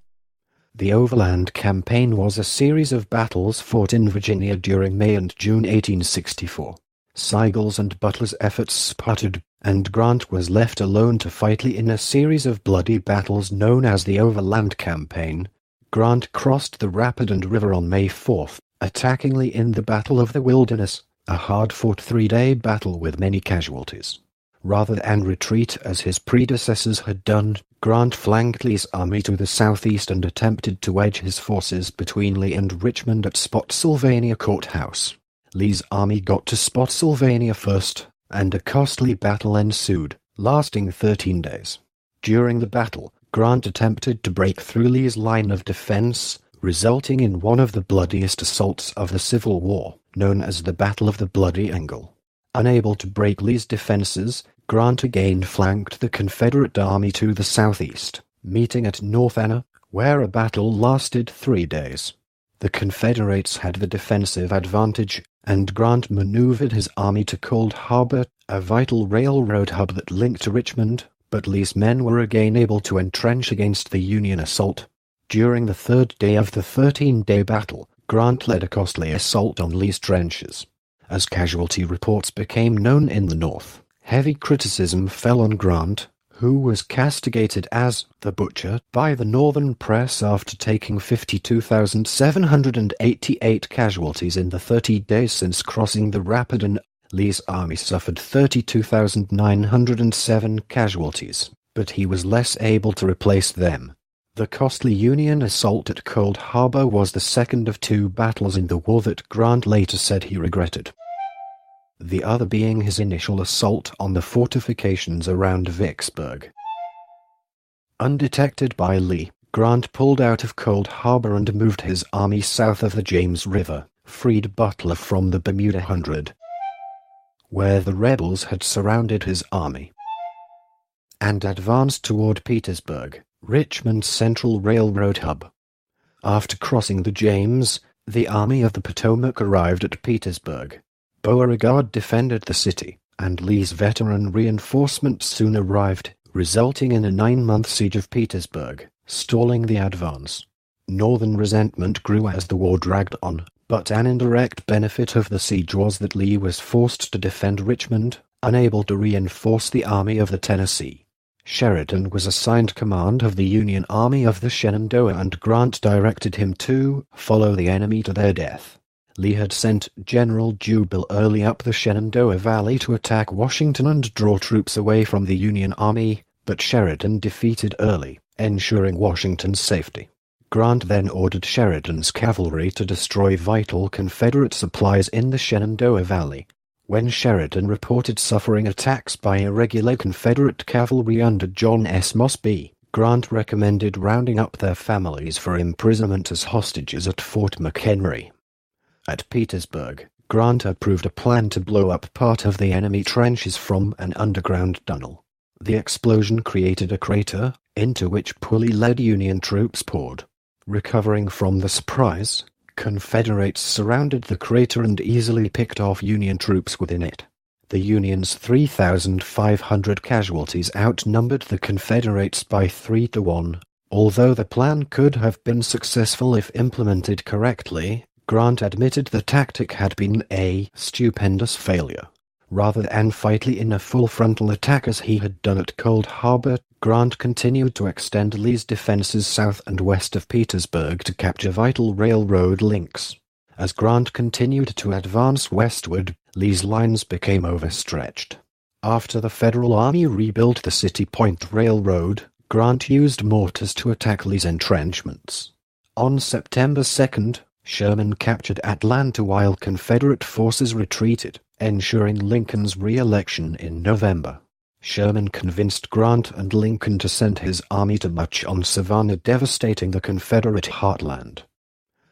The Overland Campaign was a series of battles fought in Virginia during May and June 1864. Sigel's and Butler's efforts sputtered, and Grant was left alone to fight Lee in a series of bloody battles known as the Overland Campaign. Grant crossed the Rapidan River on May 4th, attacking Lee in the Battle of the Wilderness, a hard-fought three-day battle with many casualties. Rather than retreat as his predecessors had done, Grant flanked Lee's army to the southeast and attempted to wedge his forces between Lee and Richmond at Spotsylvania Courthouse. Lee's army got to Spotsylvania first, and a costly battle ensued, lasting 13 days. During the battle, Grant attempted to break through Lee's line of defense, resulting in one of the bloodiest assaults of the Civil War, known as the Battle of the Bloody Angle. Unable to break Lee's defenses, Grant again flanked the Confederate army to the southeast, meeting at North Anna, where a battle lasted 3 days. The Confederates had the defensive advantage, and Grant maneuvered his army to Cold Harbor, a vital railroad hub that linked to Richmond, but Lee's men were again able to entrench against the Union assault. During the third day of the 13-day battle, Grant led a costly assault on Lee's trenches. As casualty reports became known in the North, heavy criticism fell on Grant, who was castigated as the Butcher by the Northern press after taking 52,788 casualties in the 30 days since crossing the Rapidan. Lee's army suffered 32,907 casualties, but he was less able to replace them. The costly Union assault at Cold Harbor was the second of 2 battles in the war that Grant later said he regretted, the other being his initial assault on the fortifications around Vicksburg. Undetected by Lee, Grant pulled out of Cold Harbor and moved his army south of the James River, freed Butler from the Bermuda Hundred, where the rebels had surrounded his army, and advanced toward Petersburg, Richmond's central railroad hub. After crossing the James, the Army of the Potomac arrived at Petersburg. Beauregard defended the city, and Lee's veteran reinforcements soon arrived, resulting in a 9-month siege of Petersburg, stalling the advance. Northern resentment grew as the war dragged on, but an indirect benefit of the siege was that Lee was forced to defend Richmond, unable to reinforce the Army of the Tennessee. Sheridan was assigned command of the Union Army of the Shenandoah, and Grant directed him to follow the enemy to their death. Lee had sent General Jubal Early up the Shenandoah Valley to attack Washington and draw troops away from the Union Army, but Sheridan defeated Early, ensuring Washington's safety. Grant then ordered Sheridan's cavalry to destroy vital Confederate supplies in the Shenandoah Valley. When Sheridan reported suffering attacks by irregular Confederate cavalry under John S. Mosby, Grant recommended rounding up their families for imprisonment as hostages at Fort McHenry. At Petersburg, Grant approved a plan to blow up part of the enemy trenches from an underground tunnel. The explosion created a crater, into which poorly led Union troops poured. Recovering from the surprise, Confederates surrounded the crater and easily picked off Union troops within it. The Union's 3,500 casualties outnumbered the Confederates by 3-1. Although the plan could have been successful if implemented correctly, Grant admitted the tactic had been a stupendous failure. Rather than fight Lee in a full frontal attack as he had done at Cold Harbor, Grant continued to extend Lee's defenses south and west of Petersburg to capture vital railroad links. As Grant continued to advance westward, Lee's lines became overstretched. After the Federal Army rebuilt the City Point Railroad, Grant used mortars to attack Lee's entrenchments. On September 2nd, Sherman captured Atlanta while Confederate forces retreated, ensuring Lincoln's re-election in November. Sherman convinced Grant and Lincoln to send his army to march on Savannah, devastating the Confederate heartland.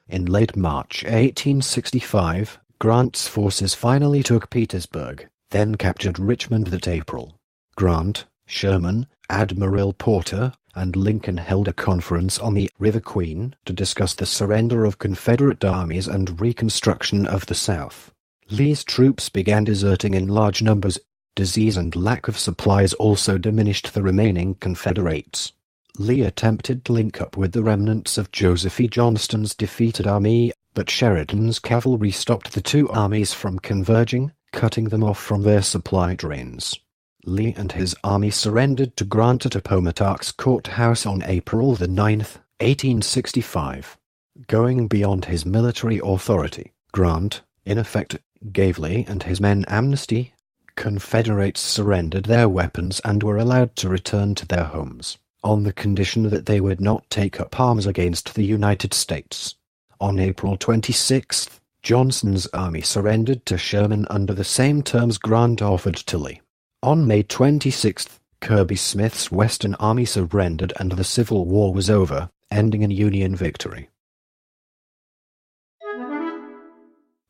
In late March 1865, Grant's forces finally took Petersburg, then captured Richmond that April. Grant, Sherman, Admiral Porter, and Lincoln held a conference on the River Queen to discuss the surrender of Confederate armies and reconstruction of the South. Lee's troops began deserting in large numbers. Disease and lack of supplies also diminished the remaining Confederates. Lee attempted to link up with the remnants of Joseph E. Johnston's defeated army, but Sheridan's cavalry stopped the two armies from converging, cutting them off from their supply trains. Lee and his army surrendered to Grant at Appomattox Courthouse on April 9, 1865. Going beyond his military authority, Grant, in effect, gave Lee and his men amnesty. Confederates surrendered their weapons and were allowed to return to their homes, on the condition that they would not take up arms against the United States. On April 26, Johnston's army surrendered to Sherman under the same terms Grant offered to Lee. On May 26, Kirby Smith's Western Army surrendered and the Civil War was over, ending in Union victory.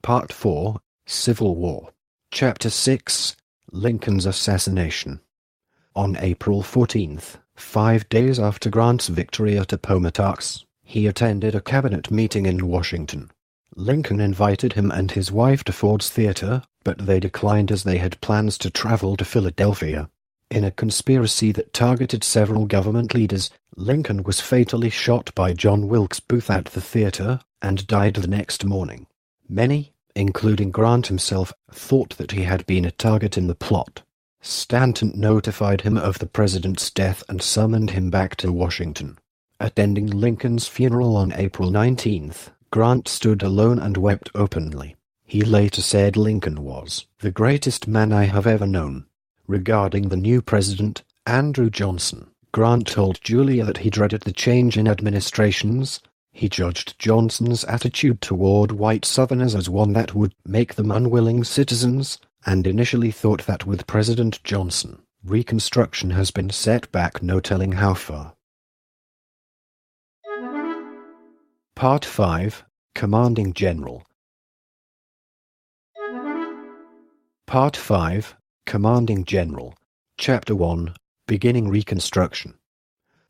Part 4, Civil War. Chapter 6, Lincoln's Assassination. On April 14th, 5 days after Grant's victory at Appomattox, he attended a cabinet meeting in Washington. Lincoln invited him and his wife to Ford's Theater, but they declined as they had plans to travel to Philadelphia. In a conspiracy that targeted several government leaders, Lincoln was fatally shot by John Wilkes Booth at the theater, and died the next morning. Many, including Grant himself, thought that he had been a target in the plot. Stanton notified him of the president's death and summoned him back to Washington. Attending Lincoln's funeral on April 19th, Grant stood alone and wept openly. He later said Lincoln was the greatest man I have ever known. Regarding the new president, Andrew Johnson, Grant told Julia that he dreaded the change in administrations. He judged Johnson's attitude toward white Southerners as one that would make them unwilling citizens, and initially thought that with President Johnson, Reconstruction has been set back no telling how far. Part 5, Commanding General. Part 5, Commanding General. Chapter 1, Beginning Reconstruction.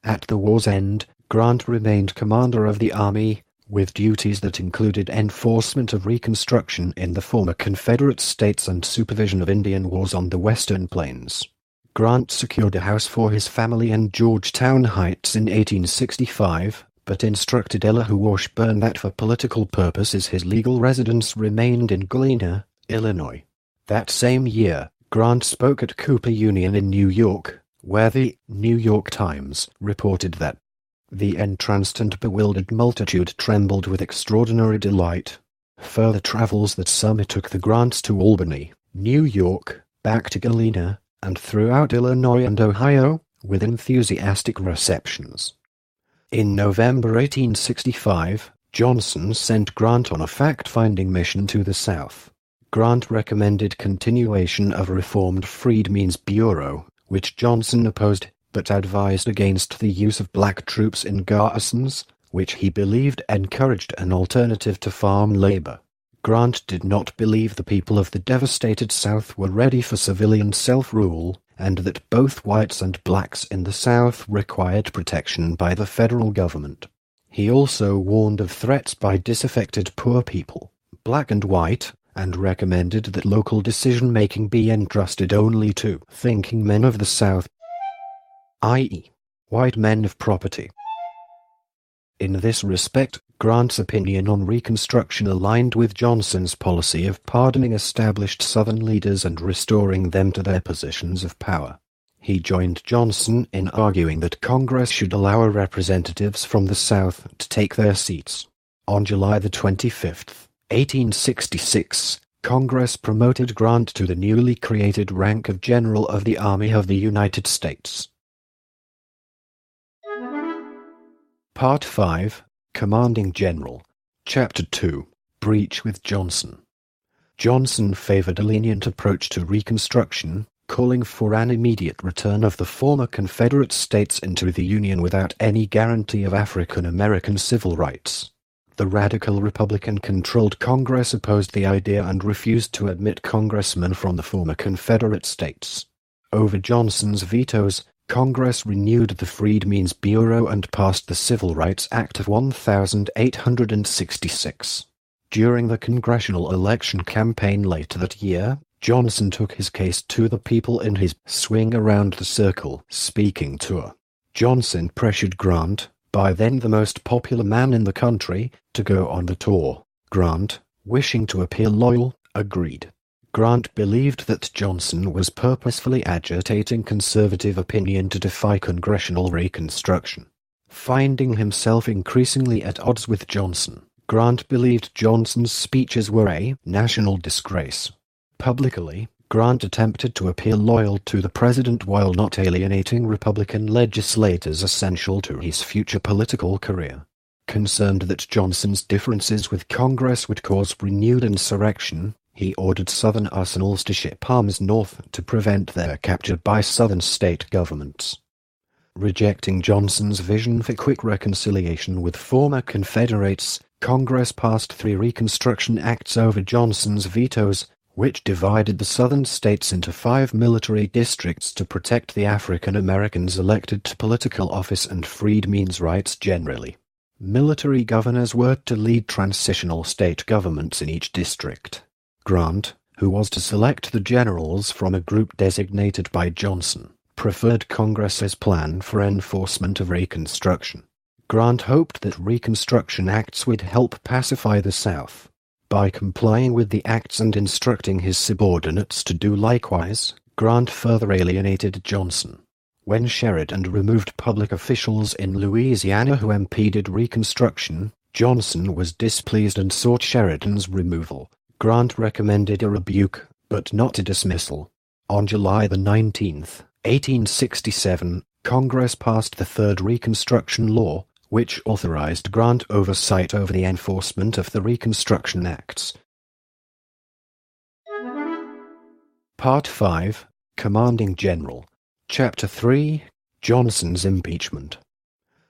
At the war's end, Grant remained commander of the army, with duties that included enforcement of Reconstruction in the former Confederate states and supervision of Indian wars on the Western Plains. Grant secured a house for his family in Georgetown Heights in 1865, but instructed Elihu Washburn that for political purposes his legal residence remained in Galena, Illinois. That same year, Grant spoke at Cooper Union in New York, where the New York Times reported that the entranced and bewildered multitude trembled with extraordinary delight. Further travels that summer took the Grants to Albany, New York, back to Galena, and throughout Illinois and Ohio, with enthusiastic receptions. In November 1865, Johnson sent Grant on a fact-finding mission to the South. Grant recommended continuation of a reformed Freedmen's Bureau, which Johnson opposed, but advised against the use of black troops in garrisons, which he believed encouraged an alternative to farm labor. Grant did not believe the people of the devastated South were ready for civilian self-rule, and that both whites and blacks in the South required protection by the federal government. He also warned of threats by disaffected poor people, black and white, and recommended that local decision-making be entrusted only to thinking men of the South, i.e., white men of property. In this respect, Grant's opinion on Reconstruction aligned with Johnson's policy of pardoning established Southern leaders and restoring them to their positions of power. He joined Johnson in arguing that Congress should allow representatives from the South to take their seats. On July 25, 1866, Congress promoted Grant to the newly created rank of General of the Army of the United States. Part 5, Commanding General, Chapter 2, Breach with Johnson. Johnson favored a lenient approach to Reconstruction, calling for an immediate return of the former Confederate states into the Union without any guarantee of African American civil rights. The radical Republican-controlled Congress opposed the idea and refused to admit congressmen from the former Confederate states. Over Johnson's vetoes, Congress renewed the Freedmen's Bureau and passed the Civil Rights Act of 1866. During the congressional election campaign later that year, Johnson took his case to the people in his Swing Around the Circle speaking tour. Johnson pressured Grant, by then the most popular man in the country, to go on the tour. Grant, wishing to appear loyal, agreed. Grant believed that Johnson was purposefully agitating conservative opinion to defy congressional Reconstruction. Finding himself increasingly at odds with Johnson, Grant believed Johnson's speeches were a national disgrace. Publicly, Grant attempted to appear loyal to the president while not alienating Republican legislators essential to his future political career. Concerned that Johnson's differences with Congress would cause renewed insurrection, he ordered Southern arsenals to ship arms north to prevent their capture by Southern state governments. Rejecting Johnson's vision for quick reconciliation with former Confederates, Congress passed 3 Reconstruction Acts over Johnson's vetoes, which divided the Southern states into 5 military districts to protect the African Americans elected to political office and freedmen's rights generally. Military governors were to lead transitional state governments in each district. Grant, who was to select the generals from a group designated by Johnson, preferred Congress's plan for enforcement of Reconstruction. Grant hoped that Reconstruction Acts would help pacify the South. By complying with the acts and instructing his subordinates to do likewise, Grant further alienated Johnson. When Sheridan removed public officials in Louisiana who impeded Reconstruction, Johnson was displeased and sought Sheridan's removal. Grant recommended a rebuke, but not a dismissal. On July 19, 1867, Congress passed the Third Reconstruction Law, which authorized Grant oversight over the enforcement of the Reconstruction Acts. Part 5, Commanding General, Chapter 3, Johnson's Impeachment.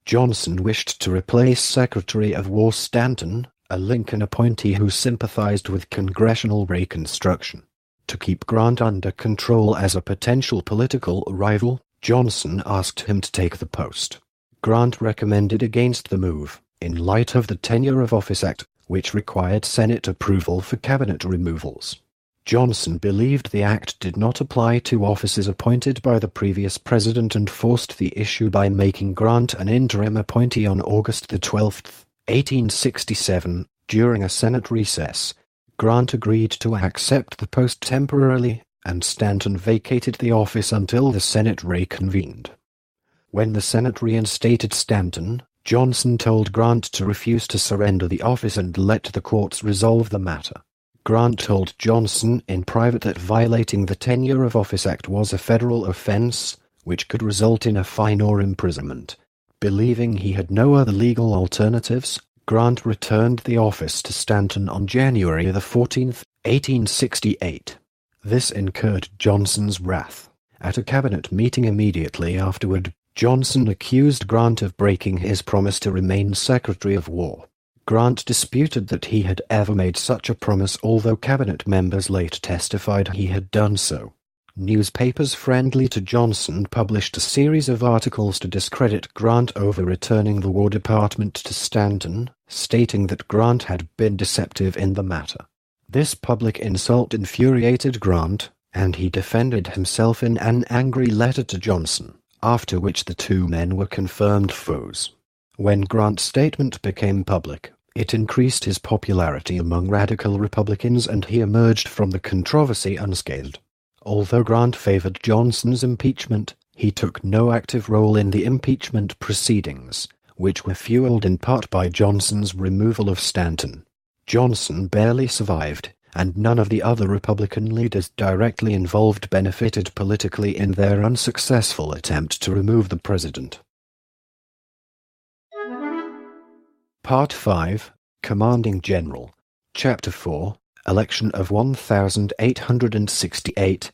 Johnson wished to replace Secretary of War Stanton, a Lincoln appointee who sympathized with congressional Reconstruction. To keep Grant under control as a potential political rival, Johnson asked him to take the post. Grant recommended against the move, in light of the Tenure of Office Act, which required Senate approval for cabinet removals. Johnson believed the act did not apply to officers appointed by the previous president and forced the issue by making Grant an interim appointee on August 12, 1867, during a Senate recess. Grant agreed to accept the post temporarily, and Stanton vacated the office until the Senate reconvened. When the Senate reinstated Stanton, Johnson told Grant to refuse to surrender the office and let the courts resolve the matter. Grant told Johnson in private that violating the Tenure of Office Act was a federal offense, which could result in a fine or imprisonment. Believing he had no other legal alternatives, Grant returned the office to Stanton on January 14, 1868. This incurred Johnson's wrath. At a cabinet meeting immediately afterward, Johnson accused Grant of breaking his promise to remain Secretary of War. Grant disputed that he had ever made such a promise, although cabinet members later testified he had done so. Newspapers friendly to Johnson published a series of articles to discredit Grant over returning the War Department to Stanton, stating that Grant had been deceptive in the matter. This public insult infuriated Grant, and he defended himself in an angry letter to Johnson, after which the two men were confirmed foes. When Grant's statement became public, it increased his popularity among radical Republicans and he emerged from the controversy unscathed. Although Grant favored Johnson's impeachment, he took no active role in the impeachment proceedings, which were fueled in part by Johnson's removal of Stanton. Johnson barely survived, and none of the other Republican leaders directly involved benefited politically in their unsuccessful attempt to remove the president. Part 5, Commanding General, Chapter 4, Election of 1868.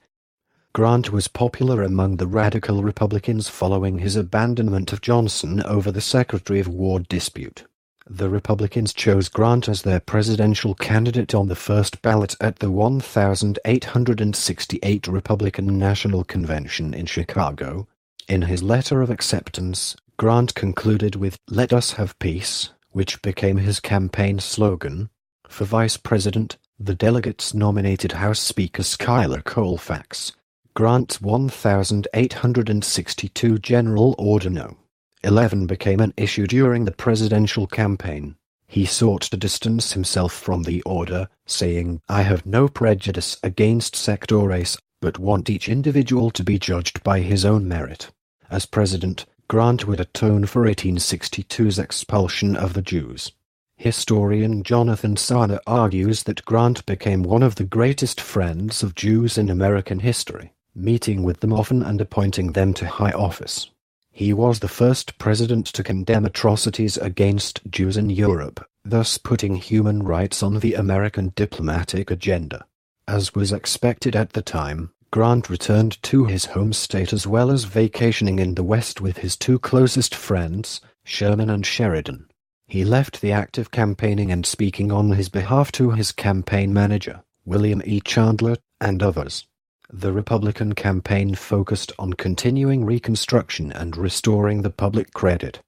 Grant was popular among the radical Republicans following his abandonment of Johnson over the Secretary of War dispute. The Republicans chose Grant as their presidential candidate on the first ballot at the 1868 Republican National Convention in Chicago. In his letter of acceptance, Grant concluded with "Let us have peace," which became his campaign slogan. For vice president, the delegates nominated House Speaker Schuyler Colfax. Grant's 1862 General Order No. 11 became an issue during the presidential campaign. He sought to distance himself from the order, saying, "I have no prejudice against sect or race, but want each individual to be judged by his own merit." As president, Grant would atone for 1862's expulsion of the Jews. Historian Jonathan Sarna argues that Grant became one of the greatest friends of Jews in American history, meeting with them often and appointing them to high office. He was the first president to condemn atrocities against Jews in Europe, thus putting human rights on the American diplomatic agenda. As was expected at the time, Grant returned to his home state as well as vacationing in the West with his two closest friends, Sherman and Sheridan. He left the active campaigning and speaking on his behalf to his campaign manager, William E. Chandler, and others. The Republican campaign focused on continuing Reconstruction and restoring the public credit.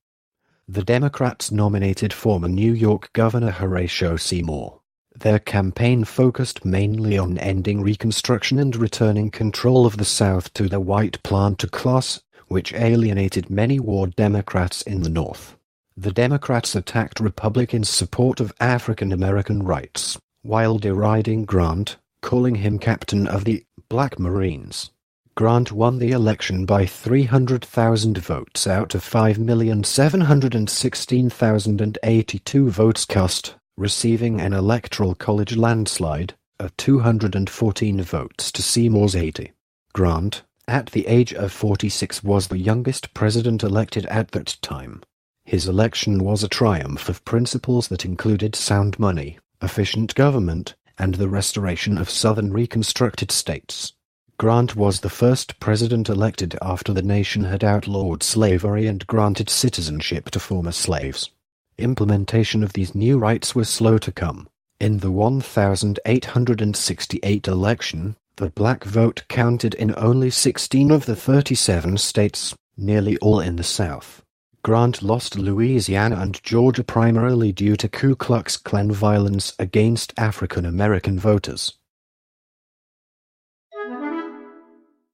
The Democrats nominated former New York Governor Horatio Seymour. Their campaign focused mainly on ending Reconstruction and returning control of the South to the white planter class, which alienated many war Democrats in the North. The Democrats attacked Republicans' support of African American rights, while deriding Grant, calling him captain of the Black Marines. Grant won the election by 300,000 votes out of 5,716,082 votes cast, receiving an Electoral College landslide of 214 votes to Seymour's 80. Grant, at the age of 46, was the youngest president elected at that time. His election was a triumph of principles that included sound money, efficient government, and the restoration of Southern reconstructed states. Grant was the first president elected after the nation had outlawed slavery and granted citizenship to former slaves. Implementation of these new rights was slow to come. In the 1868 election, the black vote counted in only 16 of the 37 states, nearly all in the South. Grant lost Louisiana and Georgia primarily due to Ku Klux Klan violence against African American voters.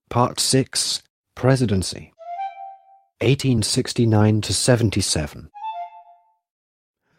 Part 6, Presidency, 1869–77.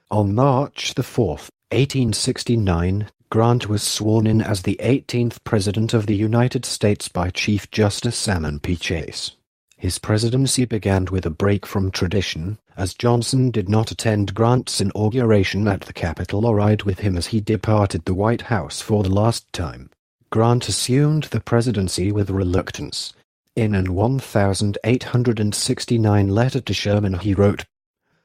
On March 4, 1869, Grant was sworn in as the 18th President of the United States by Chief Justice Salmon P. Chase. His presidency began with a break from tradition, as Johnson did not attend Grant's inauguration at the Capitol or ride with him as he departed the White House for the last time. Grant assumed the presidency with reluctance. In an 1869 letter to Sherman he wrote,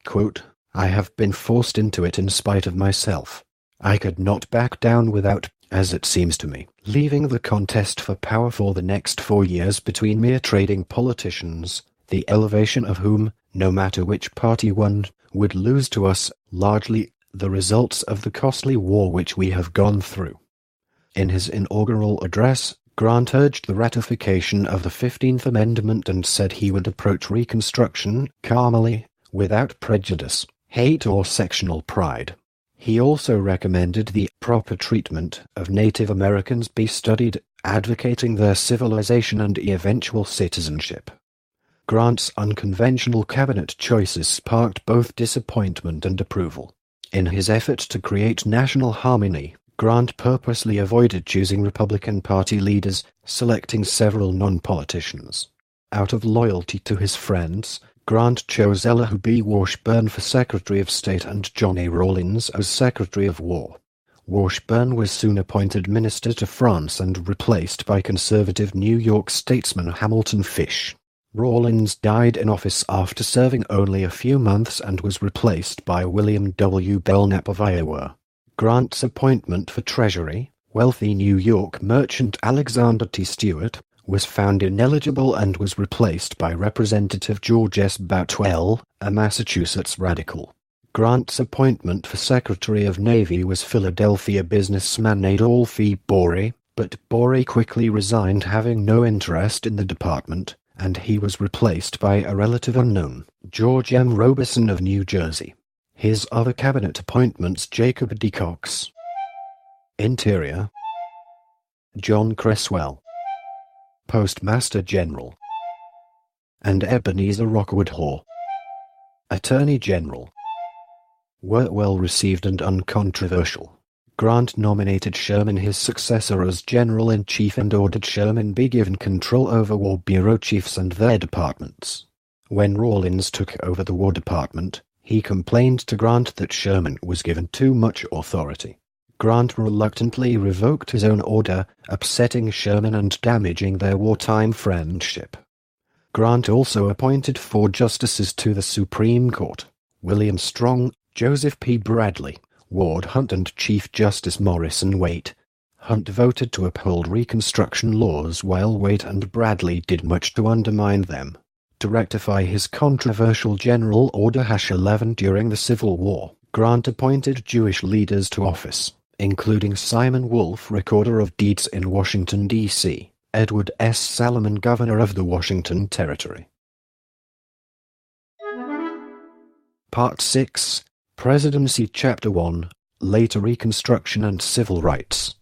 quote, "I have been forced into it in spite of myself. I could not back down without as it seems to me, leaving the contest for power for the next 4 years between mere trading politicians, the elevation of whom, no matter which party won, would lose to us, largely, the results of the costly war which we have gone through. In his inaugural address, Grant urged the ratification of the 15th Amendment and said he would approach Reconstruction calmly, without prejudice, hate or sectional pride. He also recommended the proper treatment of Native Americans be studied, advocating their civilization and eventual citizenship. Grant's unconventional cabinet choices sparked both disappointment and approval. In his effort to create national harmony, Grant purposely avoided choosing Republican Party leaders, selecting several non-politicians. Out of loyalty to his friends, Grant chose Elihu B. Washburn for Secretary of State and John A. Rawlins as Secretary of War. Washburn was soon appointed Minister to France and replaced by conservative New York statesman Hamilton Fish. Rawlins died in office after serving only a few months and was replaced by William W. Belknap of Iowa. Grant's appointment for Treasury, wealthy New York merchant Alexander T. Stewart, was found ineligible and was replaced by Representative George S. Boutwell, a Massachusetts radical. Grant's appointment for Secretary of Navy was Philadelphia businessman Adolphe Bory, but Bory quickly resigned, having no interest in the department, and he was replaced by a relative unknown, George M. Robeson of New Jersey. His other cabinet appointments: Jacob D. Cox, Interior; John Creswell, Postmaster General; and Ebenezer Rockwood Hoare, Attorney General, were well received and uncontroversial. Grant nominated Sherman his successor as General-in-Chief and ordered Sherman be given control over War Bureau chiefs and their departments. When Rawlins took over the War Department, he complained to Grant that Sherman was given too much authority. Grant reluctantly revoked his own order, upsetting Sherman and damaging their wartime friendship. Grant also appointed 4 justices to the Supreme Court: William Strong, Joseph P. Bradley, Ward Hunt and Chief Justice Morrison Waite. Hunt voted to uphold Reconstruction laws while Waite and Bradley did much to undermine them. To rectify his controversial General Order 11 during the Civil War, Grant appointed Jewish leaders to office, including Simon Wolfe, Recorder of Deeds in Washington, D.C., Edward S. Salomon, Governor of the Washington Territory. Part 6, Presidency Chapter 1, Later Reconstruction and Civil Rights.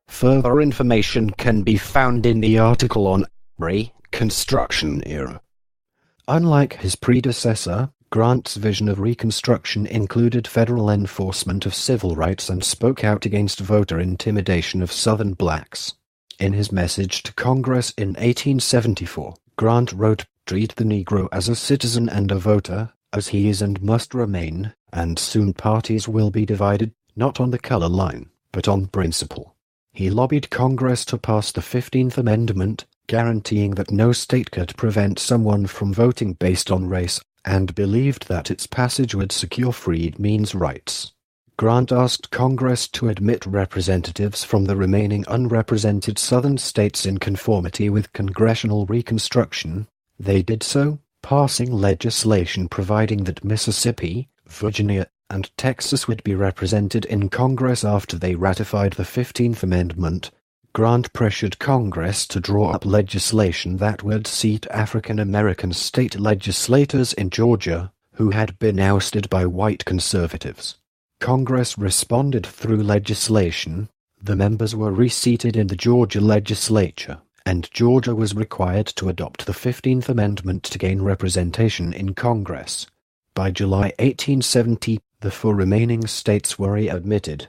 Further information can be found in the article on Reconstruction era. Unlike his predecessor, Grant's vision of Reconstruction included federal enforcement of civil rights and spoke out against voter intimidation of Southern blacks. In his message to Congress in 1874, Grant wrote, "Treat the Negro as a citizen and a voter, as he is and must remain, and soon parties will be divided, not on the color line, but on principle." He lobbied Congress to pass the 15th Amendment, guaranteeing that no state could prevent someone from voting based on race, and believed that its passage would secure freedmen's rights. Grant asked Congress to admit representatives from the remaining unrepresented Southern states in conformity with congressional Reconstruction. They did so, passing legislation providing that Mississippi, Virginia, and Texas would be represented in Congress after they ratified the 15th Amendment. Grant pressured Congress to draw up legislation that would seat African American state legislators in Georgia, who had been ousted by white conservatives. Congress responded through legislation. The members were reseated in the Georgia legislature, and Georgia was required to adopt the 15th Amendment to gain representation in Congress. By July 1870, the 4 remaining states were readmitted.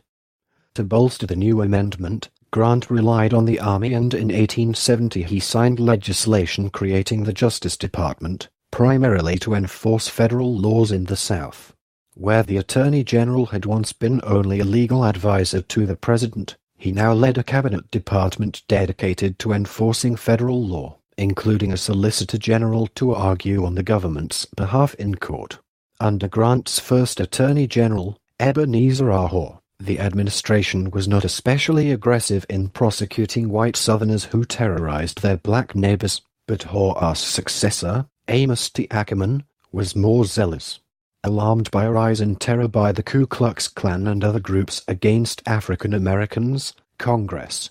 To bolster the new amendment, Grant relied on the Army, and in 1870 he signed legislation creating the Justice Department, primarily to enforce federal laws in the South. Where the Attorney General had once been only a legal advisor to the President, he now led a cabinet department dedicated to enforcing federal law, including a Solicitor General to argue on the government's behalf in court. Under Grant's first Attorney General, Ebenezer R. Hoare, The administration was not especially aggressive in prosecuting white Southerners who terrorized their black neighbors, but Hoar's successor, Amos T. Ackerman, was more zealous. Alarmed by a rise in terror by the Ku Klux Klan and other groups against African Americans, Congress,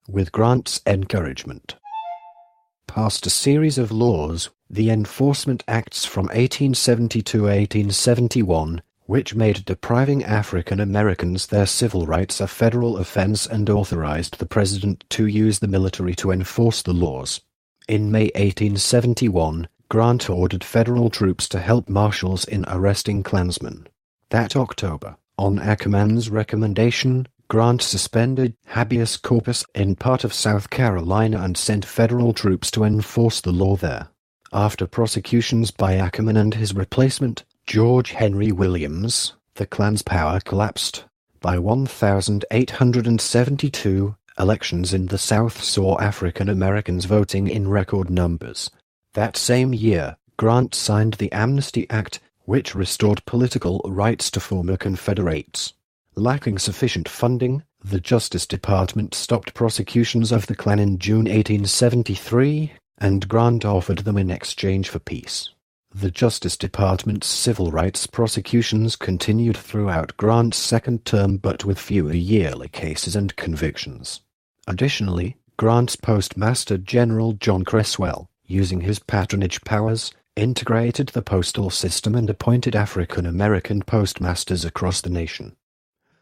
with Grant's encouragement, passed a series of laws, the Enforcement Acts from 1870 to 1871, which made depriving African Americans their civil rights a federal offense and authorized the president to use the military to enforce the laws. In May 1871, Grant ordered federal troops to help marshals in arresting Klansmen. That October, on Ackerman's recommendation, Grant suspended habeas corpus in part of South Carolina and sent federal troops to enforce the law there. After prosecutions by Ackerman and his replacement, George Henry Williams, the Klan's power collapsed. By 1872, elections in the South saw African Americans voting in record numbers. That same year, Grant signed the Amnesty Act, which restored political rights to former Confederates. Lacking sufficient funding, the Justice Department stopped prosecutions of the Klan in June 1873, and Grant offered them in exchange for peace. The Justice Department's civil rights prosecutions continued throughout Grant's second term but with fewer yearly cases and convictions. Additionally, Grant's Postmaster General John Creswell, using his patronage powers, integrated the postal system and appointed African American postmasters across the nation.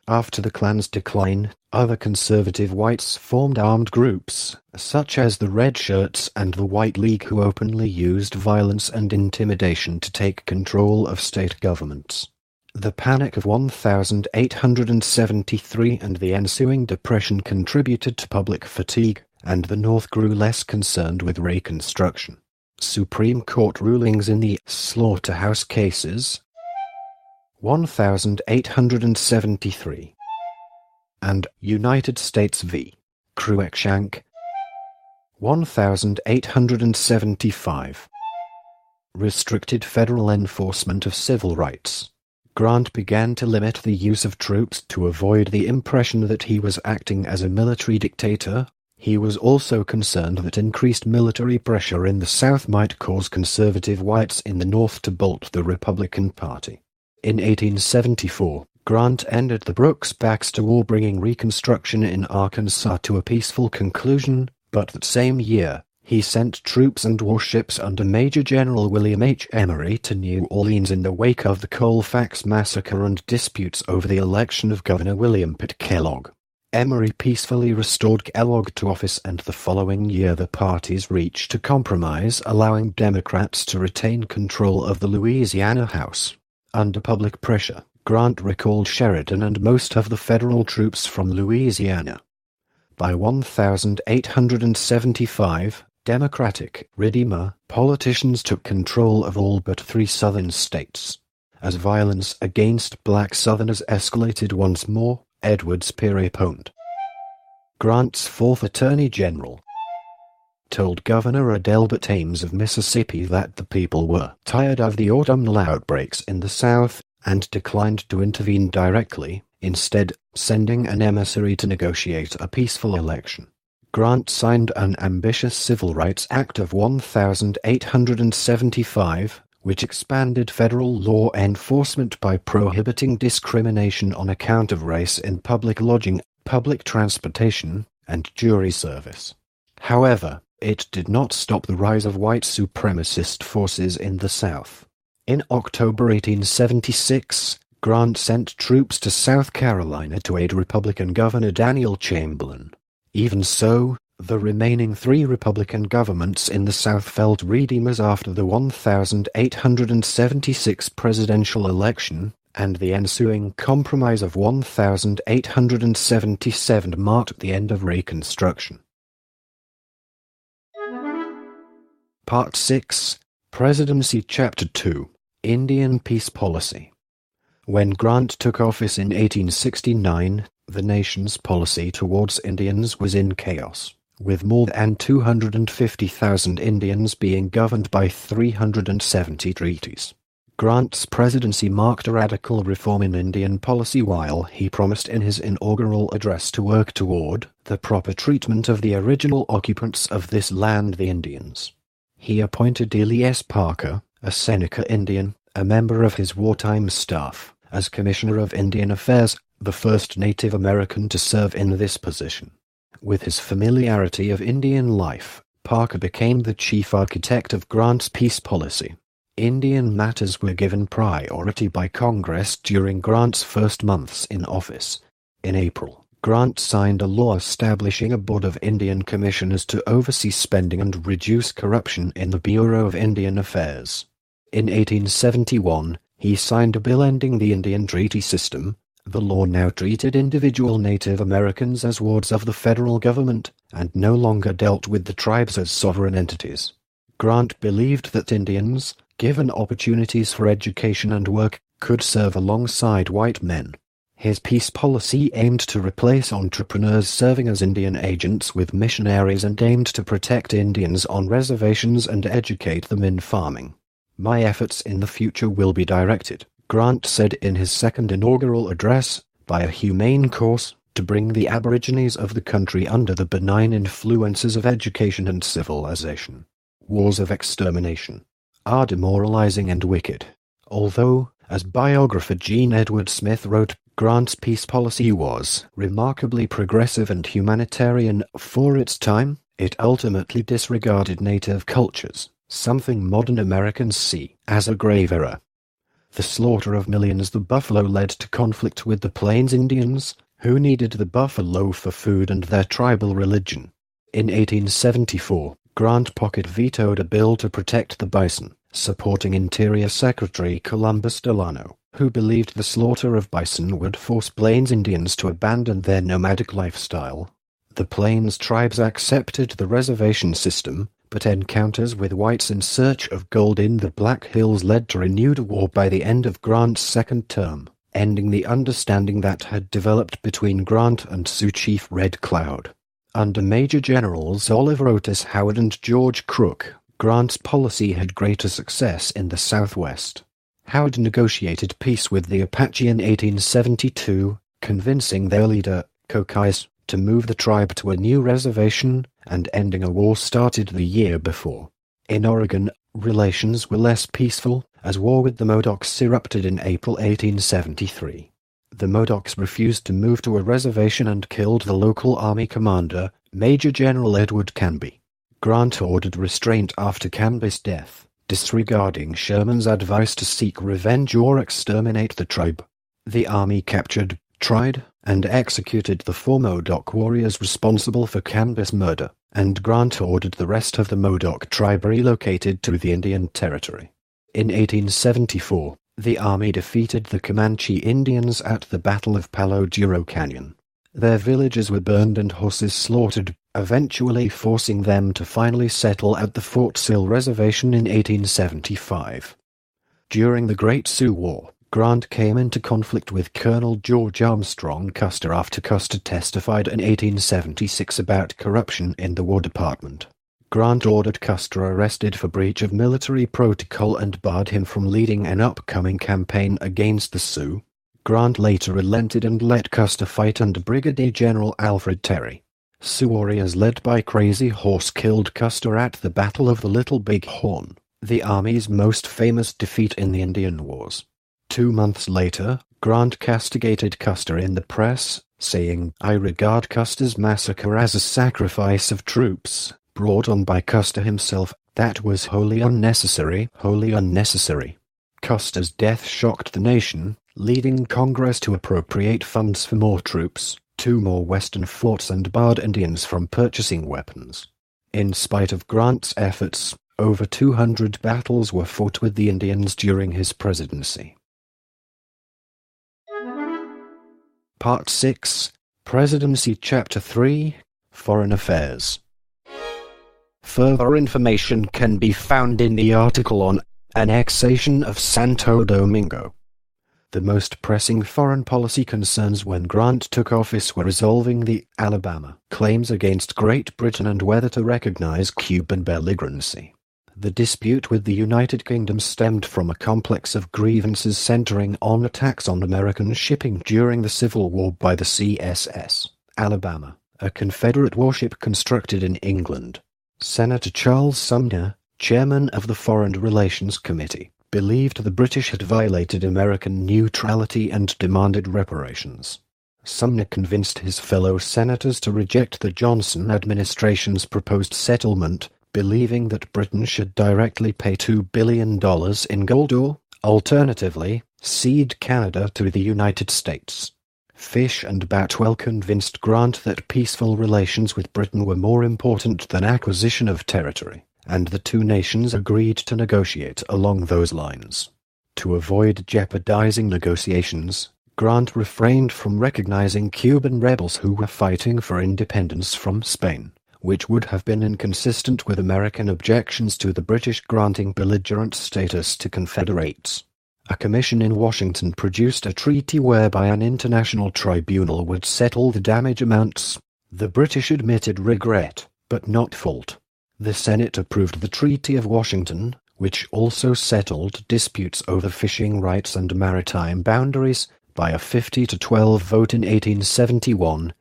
After the Klan's decline, other conservative whites formed armed groups, such as the Red Shirts and the White League, who openly used violence and intimidation to take control of state governments. The Panic of 1873 and the ensuing Depression contributed to public fatigue, and the North grew less concerned with Reconstruction. Supreme Court rulings in the Slaughterhouse cases 1873 and United States v. Cruikshank 1875 restricted federal enforcement of civil rights. Grant began to limit the use of troops to avoid the impression that he was acting as a military dictator. He was also concerned that increased military pressure in the South might cause conservative whites in the North to bolt the Republican Party. In 1874, Grant ended the Brooks-Baxter War, bringing Reconstruction in Arkansas to a peaceful conclusion, but that same year, he sent troops and warships under Major General William H. Emory to New Orleans in the wake of the Colfax Massacre and disputes over the election of Governor William Pitt Kellogg. Emory peacefully restored Kellogg to office, and the following year the parties reached a compromise allowing Democrats to retain control of the Louisiana House. Under public pressure, Grant recalled Sheridan and most of the federal troops from Louisiana. By 1875, Democratic Redeemer politicians took control of all but 3 Southern states. As violence against black Southerners escalated once more, Edwards Pierrepont, Grant's 4th Attorney General, told Governor Adelbert Ames of Mississippi that the people were tired of the autumnal outbreaks in the South and declined to intervene directly, instead sending an emissary to negotiate a peaceful election. Grant signed an ambitious Civil Rights Act of 1875, which expanded federal law enforcement by prohibiting discrimination on account of race in public lodging, public transportation, and jury service. However, it did not stop the rise of white supremacist forces in the South. In October 1876, Grant sent troops to South Carolina to aid Republican Governor Daniel Chamberlain. Even so, the remaining 3 Republican governments in the South felt redeemers after the 1876 presidential election, and the ensuing Compromise of 1877 marked the end of Reconstruction. Part 6, Presidency Chapter 2, Indian Peace Policy. When Grant took office in 1869, the nation's policy towards Indians was in chaos, with more than 250,000 Indians being governed by 370 treaties. Grant's presidency marked a radical reform in Indian policy while he promised in his inaugural address to work toward the proper treatment of the original occupants of this land, the Indians. He appointed Ely S. Parker, a Seneca Indian, a member of his wartime staff, as Commissioner of Indian Affairs, the first Native American to serve in this position. With his familiarity of Indian life, Parker became the chief architect of Grant's peace policy. Indian matters were given priority by Congress during Grant's first months in office. In April, Grant signed a law establishing a Board of Indian Commissioners to oversee spending and reduce corruption in the Bureau of Indian Affairs. In 1871, he signed a bill ending the Indian treaty system. The law now treated individual Native Americans as wards of the federal government, and no longer dealt with the tribes as sovereign entities. Grant believed that Indians, given opportunities for education and work, could serve alongside white men. His peace policy aimed to replace entrepreneurs serving as Indian agents with missionaries and aimed to protect Indians on reservations and educate them in farming. "My efforts in the future will be directed," Grant said in his second inaugural address, "by a humane course, to bring the aborigines of the country under the benign influences of education and civilization. Wars of extermination are demoralizing and wicked." Although, as biographer Gene Edward Smith wrote, Grant's peace policy was remarkably progressive and humanitarian for its time, it ultimately disregarded native cultures, something modern Americans see as a grave error. The slaughter of millions of buffalo led to conflict with the Plains Indians, who needed the buffalo for food and their tribal religion. In 1874, Grant pocket vetoed a bill to protect the bison, supporting Interior Secretary Columbus Delano, who believed the slaughter of bison would force Plains Indians to abandon their nomadic lifestyle. The Plains tribes accepted the reservation system, but encounters with whites in search of gold in the Black Hills led to renewed war by the end of Grant's second term, ending the understanding that had developed between Grant and Sioux Chief Red Cloud. Under Major Generals Oliver Otis Howard and George Crook, Grant's policy had greater success in the Southwest. Howard negotiated peace with the Apache in 1872, convincing their leader, Cocais, to move the tribe to a new reservation, and ending a war started the year before. In Oregon, relations were less peaceful, as war with the Modocs erupted in April 1873. The Modocs refused to move to a reservation and killed the local army commander, Major General Edward Canby. Grant ordered restraint after Canby's death, disregarding Sherman's advice to seek revenge or exterminate the tribe. The army captured, tried, and executed the 4 Modoc warriors responsible for Canby's murder, and Grant ordered the rest of the Modoc tribe relocated to the Indian Territory. In 1874, the army defeated the Comanche Indians at the Battle of Palo Duro Canyon. Their villages were burned and horses slaughtered, eventually forcing them to finally settle at the Fort Sill Reservation in 1875. During the Great Sioux War, Grant came into conflict with Colonel George Armstrong Custer after Custer testified in 1876 about corruption in the War Department. Grant ordered Custer arrested for breach of military protocol and barred him from leading an upcoming campaign against the Sioux. Grant later relented and let Custer fight under Brigadier General Alfred Terry. Sioux warriors led by Crazy Horse killed Custer at the Battle of the Little Big Horn, the Army's most famous defeat in the Indian Wars. 2 months later, Grant castigated Custer in the press, saying, "I regard Custer's massacre as a sacrifice of troops, brought on by Custer himself, that was wholly unnecessary, wholly unnecessary." Custer's death shocked the nation, leading Congress to appropriate funds for more troops, 2 more western forts, and barred Indians from purchasing weapons. In spite of Grant's efforts, over 200 battles were fought with the Indians during his presidency. Part 6, Presidency Chapter 3, Foreign Affairs. Further information can be found in the article on Annexation of Santo Domingo. The most pressing foreign policy concerns when Grant took office were resolving the Alabama claims against Great Britain and whether to recognize Cuban belligerency. The dispute with the United Kingdom stemmed from a complex of grievances centering on attacks on American shipping during the Civil War by the CSS Alabama, a Confederate warship constructed in England. Senator Charles Sumner, chairman of the Foreign Relations Committee, believed the British had violated American neutrality and demanded reparations. Sumner convinced his fellow senators to reject the Johnson administration's proposed settlement, believing that Britain should directly pay $2 billion in gold or, alternatively, cede Canada to the United States. Fish and Batwell convinced Grant that peaceful relations with Britain were more important than acquisition of territory, and the two nations agreed to negotiate along those lines. To avoid jeopardizing negotiations, Grant refrained from recognizing Cuban rebels who were fighting for independence from Spain, which would have been inconsistent with American objections to the British granting belligerent status to Confederates. A commission in Washington produced a treaty whereby an international tribunal would settle the damage amounts. The British admitted regret, but not fault. The Senate approved the Treaty of Washington, which also settled disputes over fishing rights and maritime boundaries, by a 50-12 vote in 1871.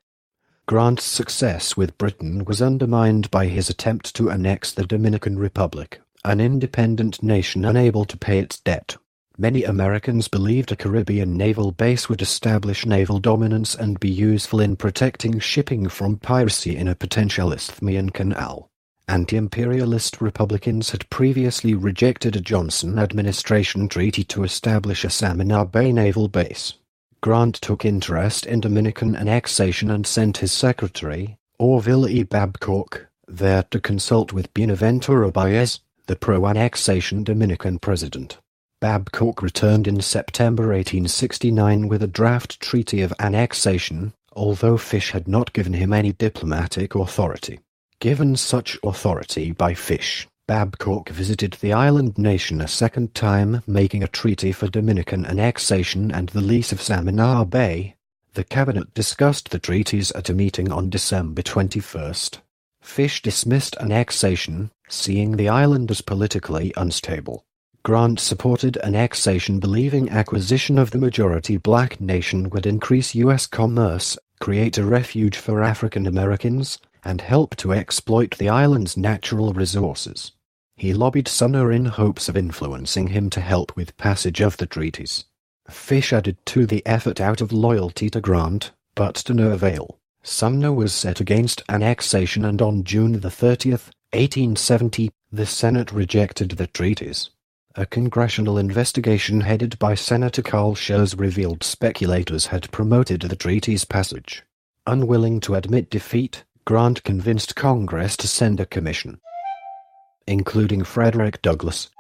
Grant's success with Britain was undermined by his attempt to annex the Dominican Republic, an independent nation unable to pay its debt. Many Americans believed a Caribbean naval base would establish naval dominance and be useful in protecting shipping from piracy in a potential Isthmian canal. Anti-imperialist Republicans had previously rejected a Johnson administration treaty to establish a Samana Bay naval base. Grant took interest in Dominican annexation and sent his secretary, Orville E. Babcock, there to consult with Buenaventura Baez, the pro-annexation Dominican president. Babcock returned in September 1869 with a draft treaty of annexation, although Fish had not given him any diplomatic authority. Given such authority by Fish, Babcock visited the island nation a second time, making a treaty for Dominican annexation and the lease of Samana Bay. The cabinet discussed the treaties at a meeting on December 21. Fish dismissed annexation, seeing the island as politically unstable. Grant supported annexation, believing acquisition of the majority black nation would increase U.S. commerce, create a refuge for African Americans, and help to exploit the island's natural resources. He lobbied Sumner in hopes of influencing him to help with passage of the treaties. Fish added to the effort out of loyalty to Grant, but to no avail. Sumner was set against annexation, and on June 30, 1870, the Senate rejected the treaties. A congressional investigation headed by Senator Carl Schurz revealed speculators had promoted the treaty's passage. Unwilling to admit defeat, Grant convinced Congress to send a commission, including Frederick Douglass,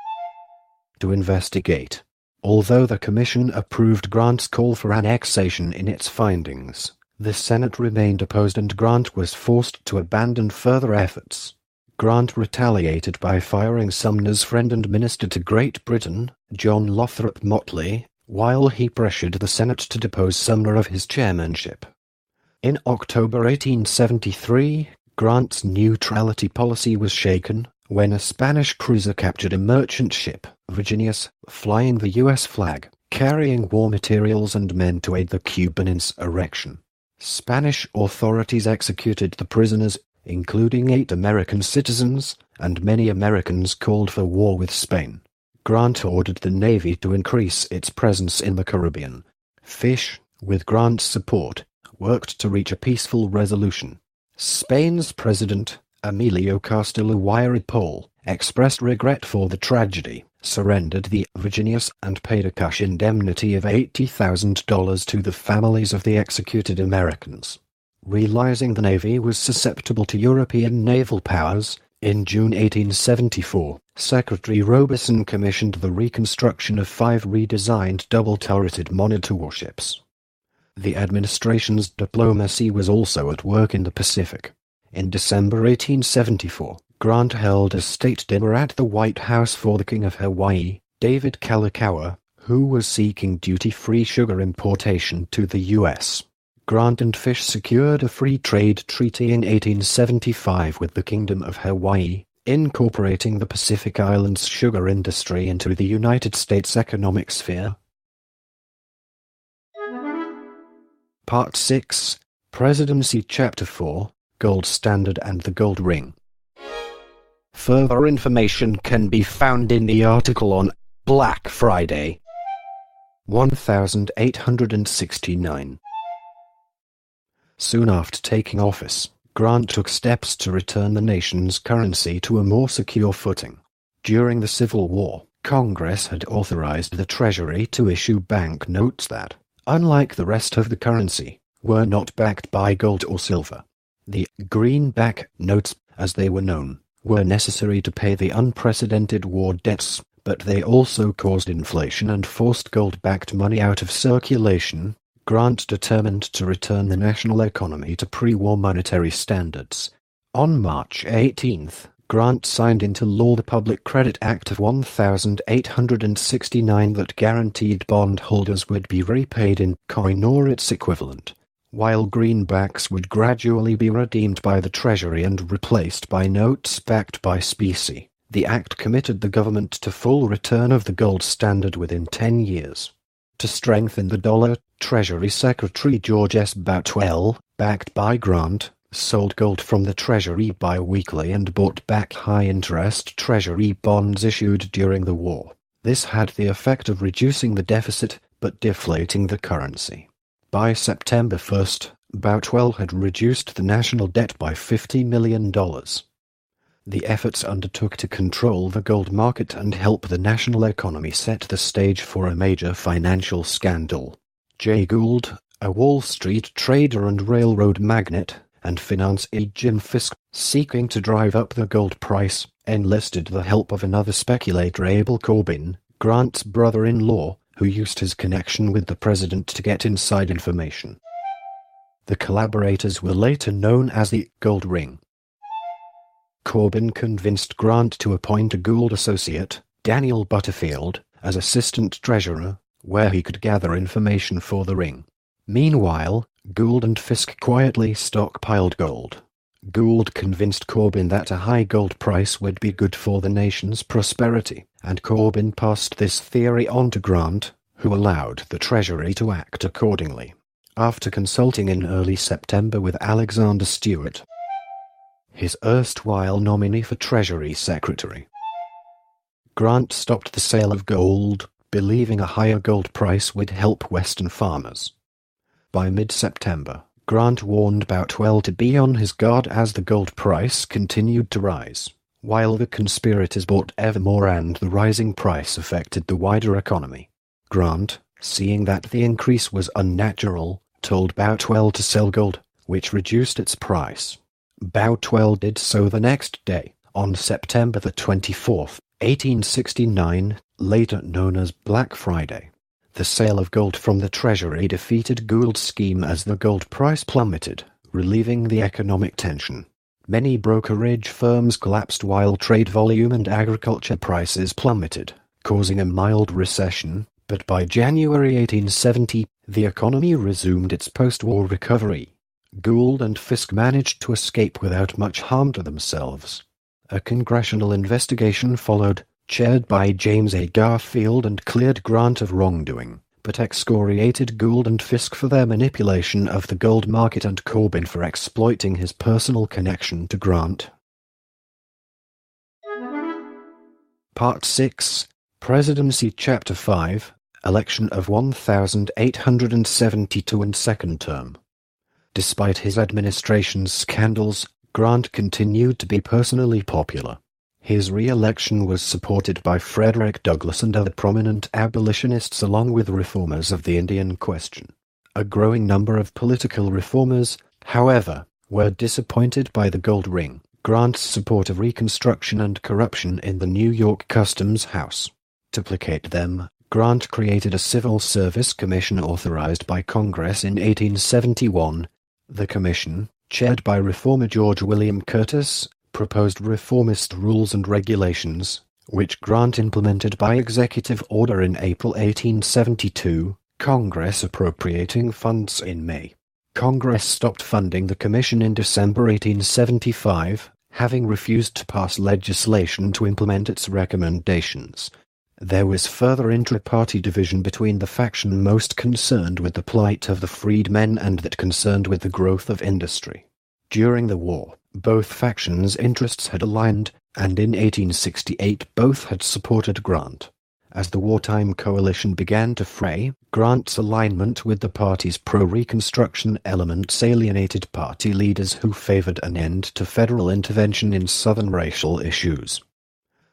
to investigate. Although the commission approved Grant's call for annexation in its findings, the Senate remained opposed and Grant was forced to abandon further efforts. Grant retaliated by firing Sumner's friend and minister to Great Britain, John Lothrop Motley, while he pressured the Senate to depose Sumner of his chairmanship. In October 1873, Grant's neutrality policy was shaken when a Spanish cruiser captured a merchant ship, Virginius, flying the U.S. flag, carrying war materials and men to aid the Cuban insurrection. Spanish authorities executed the prisoners, including 8 American citizens, and many Americans called for war with Spain. Grant ordered the Navy to increase its presence in the Caribbean. Fish, with Grant's support, worked to reach a peaceful resolution. Spain's president, Emilio Castillo Huayrapohl, expressed regret for the tragedy, surrendered the Virginius, and paid a cash indemnity of $80,000 to the families of the executed Americans. Realizing the Navy was susceptible to European naval powers, in June 1874, Secretary Robeson commissioned the reconstruction of 5 redesigned double-turreted monitor warships. The administration's diplomacy was also at work in the Pacific. In December 1874, Grant held a state dinner at the White House for the King of Hawaii, David Kalakaua, who was seeking duty-free sugar importation to the U.S. Grant and Fish secured a free trade treaty in 1875 with the Kingdom of Hawaii, incorporating the Pacific Islands sugar industry into the United States economic sphere. Part 6, Presidency Chapter 4, Gold Standard and the Gold Ring. Further information can be found in the article on Black Friday. 1869. Soon after taking office, Grant took steps to return the nation's currency to a more secure footing. During the Civil War, Congress had authorized the Treasury to issue bank notes that, unlike the rest of the currency, were not backed by gold or silver. The greenback notes, as they were known, were necessary to pay the unprecedented war debts, but they also caused inflation and forced gold-backed money out of circulation. Grant determined to return the national economy to pre-war monetary standards. On March 18th, Grant signed into law the Public Credit Act of 1869 that guaranteed bondholders would be repaid in coin or its equivalent, while greenbacks would gradually be redeemed by the Treasury and replaced by notes backed by specie. The act committed the government to full return of the gold standard within 10 years. To strengthen the dollar, Treasury Secretary George S. Boutwell, backed by Grant, sold gold from the Treasury bi-weekly and bought back high-interest Treasury bonds issued during the war. This had the effect of reducing the deficit, but deflating the currency. By September 1st, Boutwell had reduced the national debt by $50 million. The efforts undertook to control the gold market and help the national economy set the stage for a major financial scandal. Jay Gould, a Wall Street trader and railroad magnate, and financier Jim Fisk, seeking to drive up the gold price, enlisted the help of another speculator, Abel Corbin, Grant's brother-in-law, who used his connection with the president to get inside information. The collaborators were later known as the Gold Ring. Corbin convinced Grant to appoint a Gould associate, Daniel Butterfield, as assistant treasurer, where he could gather information for the ring. Meanwhile, Gould and Fisk quietly stockpiled gold. Gould convinced Corbin that a high gold price would be good for the nation's prosperity, and Corbin passed this theory on to Grant, who allowed the Treasury to act accordingly. After consulting in early September with Alexander Stewart, his erstwhile nominee for Treasury Secretary, Grant stopped the sale of gold, believing a higher gold price would help Western farmers. By mid-September, Grant warned Boutwell to be on his guard as the gold price continued to rise, while the conspirators bought ever more and the rising price affected the wider economy. Grant, seeing that the increase was unnatural, told Boutwell to sell gold, which reduced its price. Boutwell did so the next day, on September the 24th, 1869, later known as Black Friday. The sale of gold from the Treasury defeated Gould's scheme as the gold price plummeted, relieving the economic tension. Many brokerage firms collapsed while trade volume and agriculture prices plummeted, causing a mild recession, but by January 1870, the economy resumed its post-war recovery. Gould and Fisk managed to escape without much harm to themselves. A congressional investigation followed, chaired by James A. Garfield, and cleared Grant of wrongdoing, but excoriated Gould and Fisk for their manipulation of the gold market and Corbin for exploiting his personal connection to Grant. Part 6, Presidency Chapter 5, Election of 1872 and Second Term. Despite his administration's scandals, Grant continued to be personally popular. His re-election was supported by Frederick Douglass and other prominent abolitionists along with reformers of the Indian question. A growing number of political reformers, however, were disappointed by the gold ring, Grant's support of Reconstruction and corruption in the New York Customs House. To placate them, Grant created a civil service commission authorized by Congress in 1871. The commission, chaired by reformer George William Curtis, proposed reformist rules and regulations, which Grant implemented by executive order in April 1872, Congress appropriating funds in May. Congress stopped funding the commission in December 1875, having refused to pass legislation to implement its recommendations. There was further intra-party division between the faction most concerned with the plight of the freedmen and that concerned with the growth of industry. During the war, both factions' interests had aligned, and in 1868 both had supported Grant. As the wartime coalition began to fray, Grant's alignment with the party's pro-Reconstruction elements alienated party leaders who favored an end to federal intervention in Southern racial issues.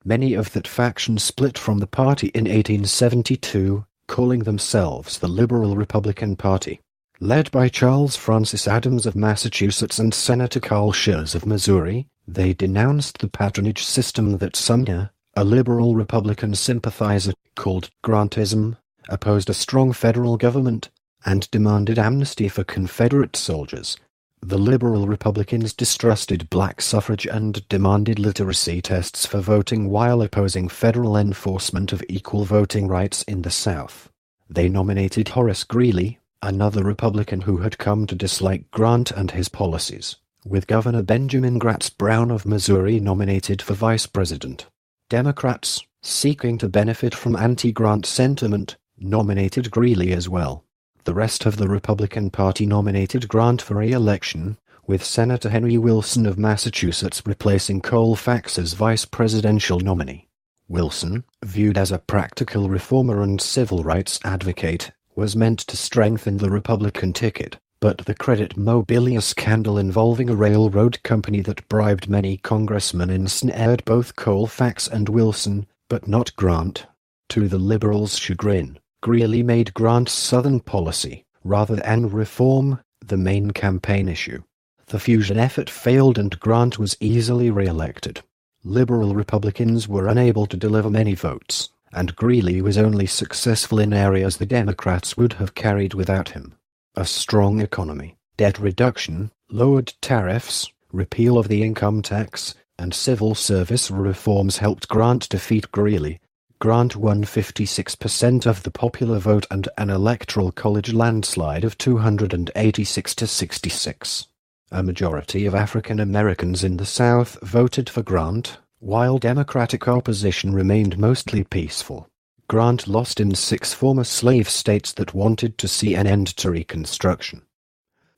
Many of that faction split from the party in 1872, calling themselves the Liberal Republican Party. Led by Charles Francis Adams of Massachusetts and Senator Carl Schurz of Missouri, they denounced the patronage system that Sumner, a liberal Republican sympathizer, called Grantism, opposed a strong federal government, and demanded amnesty for Confederate soldiers. The liberal Republicans distrusted black suffrage and demanded literacy tests for voting while opposing federal enforcement of equal voting rights in the South. They nominated Horace Greeley, another Republican who had come to dislike Grant and his policies, with Governor Benjamin Gratz Brown of Missouri nominated for vice president. Democrats, seeking to benefit from anti-Grant sentiment, nominated Greeley as well. The rest of the Republican Party nominated Grant for re-election, with Senator Henry Wilson of Massachusetts replacing Colfax as vice presidential nominee. Wilson, viewed as a practical reformer and civil rights advocate, was meant to strengthen the Republican ticket, but the credit mobilia scandal involving a railroad company that bribed many congressmen ensnared both Colfax and Wilson, but not Grant. To the liberals' chagrin, Greeley made Grant's Southern policy, rather than reform, the main campaign issue. The fusion effort failed and Grant was easily re-elected. Liberal Republicans were unable to deliver many votes, and Greeley was only successful in areas the Democrats would have carried without him. A strong economy, debt reduction, lowered tariffs, repeal of the income tax, and civil service reforms helped Grant defeat Greeley. Grant won 56% of the popular vote and an electoral college landslide of 286 to 66. A majority of African Americans in the South voted for Grant, while Democratic opposition remained mostly peaceful. Grant lost in 6 former slave states that wanted to see an end to Reconstruction.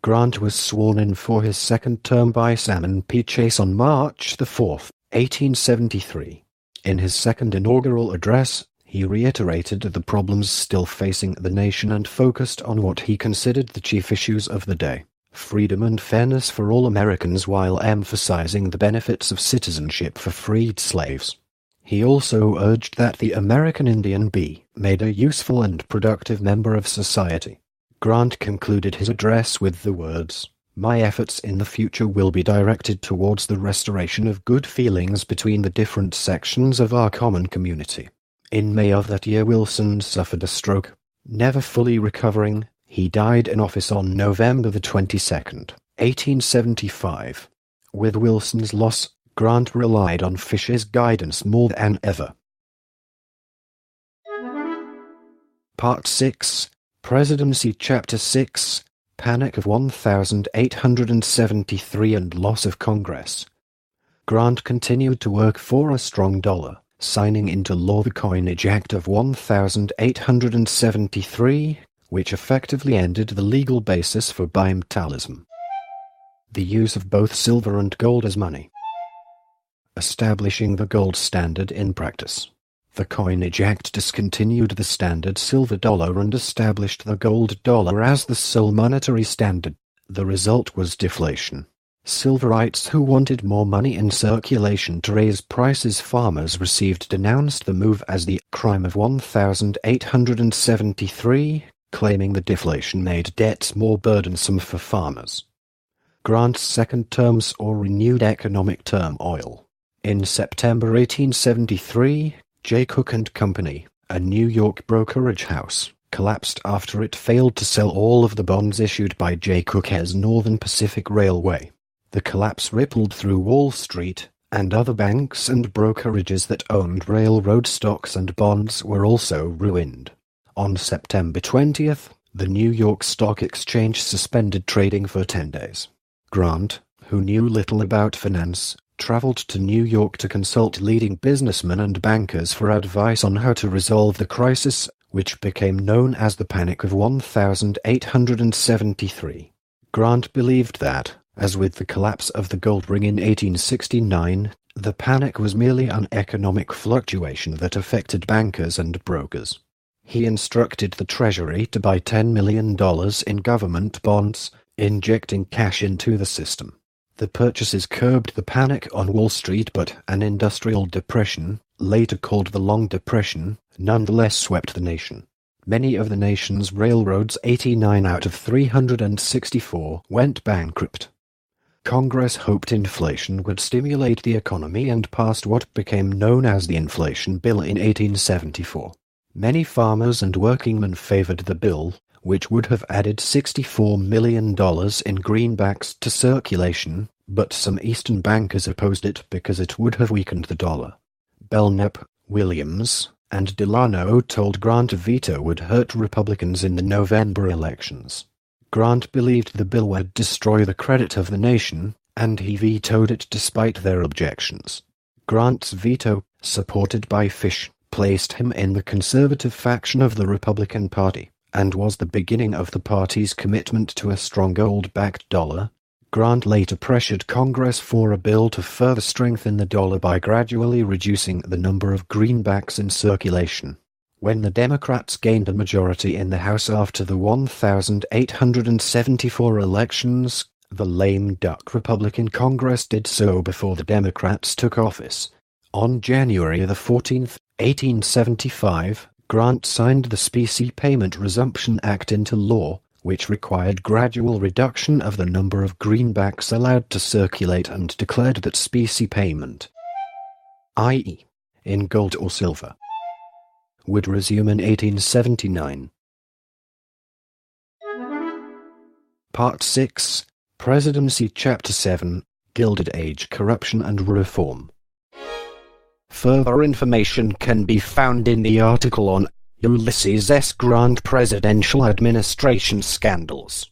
Grant was sworn in for his second term by Salmon P. Chase on March 4, 1873. In his second inaugural address, he reiterated the problems still facing the nation and focused on what he considered the chief issues of the day: freedom and fairness for all Americans, while emphasizing the benefits of citizenship for freed slaves. He also urged that the American Indian be made a useful and productive member of society. Grant concluded his address with the words, "My efforts in the future will be directed towards the restoration of good feelings between the different sections of our common community." In May of that year, Wilson suffered a stroke. Never fully recovering, he died in office on November 22, 1875. With Wilson's loss, Grant relied on Fisher's guidance more than ever. Part 6, Presidency Chapter 6, Panic of 1873 and Loss of Congress. Grant continued to work for a strong dollar, signing into law the Coinage Act of 1873, which effectively ended the legal basis for bimetallism. The use of both silver and gold as money. Establishing the gold standard in practice. The Coinage Act discontinued the standard silver dollar and established the gold dollar as the sole monetary standard. The result was deflation. Silverites who wanted more money in circulation to raise prices farmers received denounced the move as the crime of 1873, claiming the deflation made debts more burdensome for farmers. Grant's second term saw renewed economic turmoil. In September 1873, J. Cook and Company, a New York brokerage house, collapsed after it failed to sell all of the bonds issued by J. Cook's Northern Pacific Railway. The collapse rippled through Wall Street, and other banks and brokerages that owned railroad stocks and bonds were also ruined. On September 20th, the New York Stock Exchange suspended trading for 10 days. Grant, who knew little about finance, traveled to New York to consult leading businessmen and bankers for advice on how to resolve the crisis, which became known as the Panic of 1873. Grant believed that, as with the collapse of the gold ring in 1869, the panic was merely an economic fluctuation that affected bankers and brokers. He instructed the Treasury to buy $10 million in government bonds, injecting cash into the system. The purchases curbed the panic on Wall Street, but an industrial depression, later called the Long Depression, nonetheless swept the nation. Many of the nation's railroads, 89 out of 364, went bankrupt. Congress hoped inflation would stimulate the economy and passed what became known as the Inflation Bill in 1874. Many farmers and workingmen favored the bill, which would have added $64 million in greenbacks to circulation, but some Eastern bankers opposed it because it would have weakened the dollar. Belknap, Williams, and Delano told Grant a veto would hurt Republicans in the November elections. Grant believed the bill would destroy the credit of the nation, and he vetoed it despite their objections. Grant's veto, supported by Fish, placed him in the conservative faction of the Republican Party, and was the beginning of the party's commitment to a strong gold-backed dollar. Grant later pressured Congress for a bill to further strengthen the dollar by gradually reducing the number of greenbacks in circulation. When the Democrats gained a majority in the House after the 1874 elections, the lame duck Republican Congress did so before the Democrats took office. On January 14, 1875, Grant signed the Specie Payment Resumption Act into law, which required gradual reduction of the number of greenbacks allowed to circulate and declared that specie payment, i.e., in gold or silver, would resume in 1879. Part 6, Presidency Chapter 7, Gilded Age Corruption and Reform. Further information can be found in the article on Ulysses S. Grant Presidential Administration Scandals.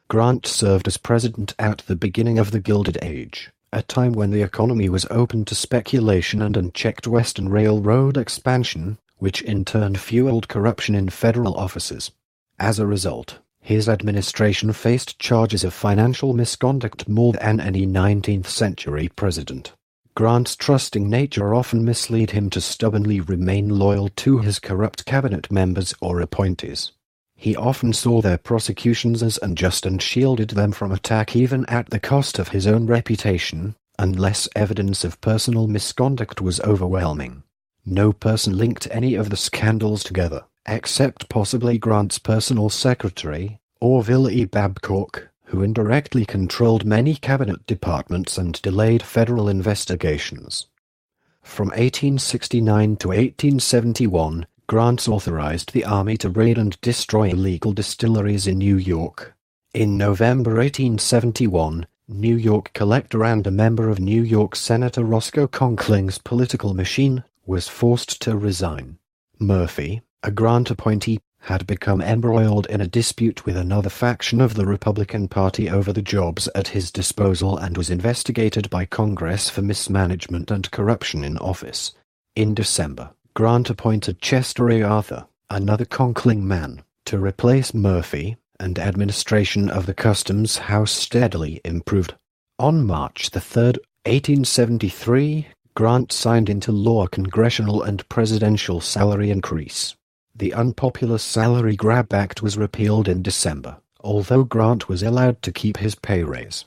Grant served as president at the beginning of the Gilded Age, a time when the economy was open to speculation and unchecked Western Railroad expansion, which in turn fueled corruption in federal offices. As a result, his administration faced charges of financial misconduct more than any 19th-century president. Grant's trusting nature often misled him to stubbornly remain loyal to his corrupt cabinet members or appointees. He often saw their prosecutions as unjust and shielded them from attack even at the cost of his own reputation, unless evidence of personal misconduct was overwhelming. No person linked any of the scandals together, except possibly Grant's personal secretary, Orville E. Babcock, who indirectly controlled many cabinet departments and delayed federal investigations. From 1869 to 1871, Grant authorized the Army to raid and destroy illegal distilleries in New York. In November 1871, New York collector and a member of New York Senator Roscoe Conkling's political machine was forced to resign. Murphy, a Grant appointee, had become embroiled in a dispute with another faction of the Republican Party over the jobs at his disposal and was investigated by Congress for mismanagement and corruption in office. In December, Grant appointed Chester A. Arthur, another Conkling man, to replace Murphy, and administration of the Customs House steadily improved. On March 3, 1873, Grant signed into law a congressional and presidential salary increase. The unpopular Salary Grab Act was repealed in December, although Grant was allowed to keep his pay raise.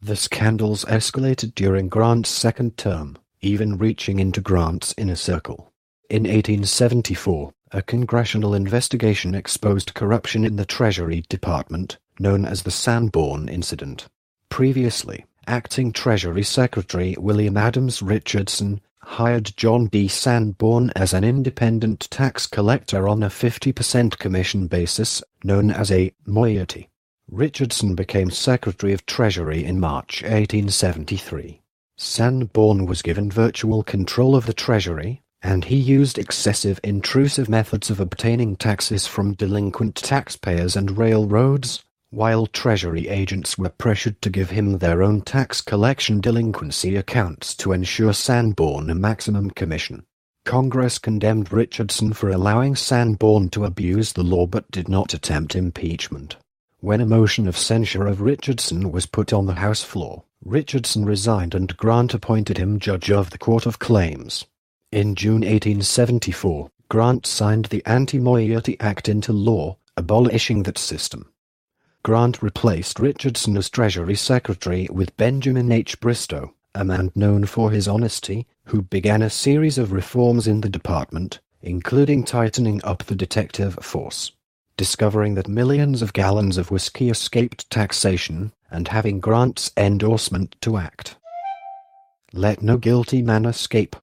The scandals escalated during Grant's second term, even reaching into Grant's inner circle. In 1874, a congressional investigation exposed corruption in the Treasury Department, known as the Sanborn Incident. Previously, acting Treasury Secretary William Adams Richardson hired John D. Sanborn as an independent tax collector on a 50% commission basis, known as a moiety. Richardson became Secretary of Treasury in March 1873. Sanborn was given virtual control of the Treasury, and he used excessive intrusive methods of obtaining taxes from delinquent taxpayers and railroads, while Treasury agents were pressured to give him their own tax collection delinquency accounts to ensure Sanborn a maximum commission. Congress condemned Richardson for allowing Sanborn to abuse the law but did not attempt impeachment. When a motion of censure of Richardson was put on the House floor, Richardson resigned and Grant appointed him judge of the Court of Claims. In June 1874, Grant signed the Anti-Moiety Act into law, abolishing that system. Grant replaced Richardson as Treasury Secretary with Benjamin H. Bristow, a man known for his honesty, who began a series of reforms in the department, including tightening up the detective force, discovering that millions of gallons of whiskey escaped taxation, and having Grant's endorsement to act. Let no guilty man escape.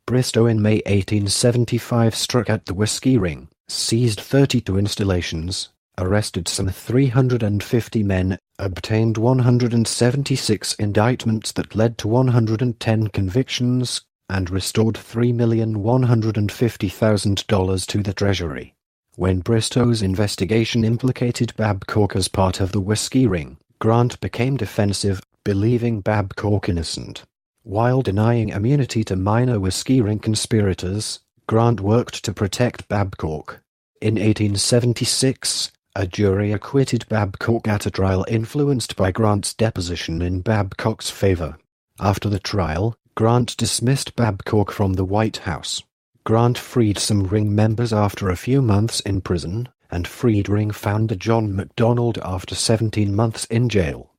Bristow in May 1875 struck at the Whiskey Ring, seized 32 installations, arrested some 350 men, obtained 176 indictments that led to 110 convictions, and restored $3,150,000 to the Treasury. When Bristow's investigation implicated Babcock as part of the Whiskey Ring, Grant became defensive, believing Babcock innocent. While denying immunity to minor Whiskey Ring conspirators, Grant worked to protect Babcock. In 1876, a jury acquitted Babcock at a trial influenced by Grant's deposition in Babcock's favor. After the trial, Grant dismissed Babcock from the White House. Grant freed some Ring members after a few months in prison, and freed Ring founder John MacDonald after 17 months in jail.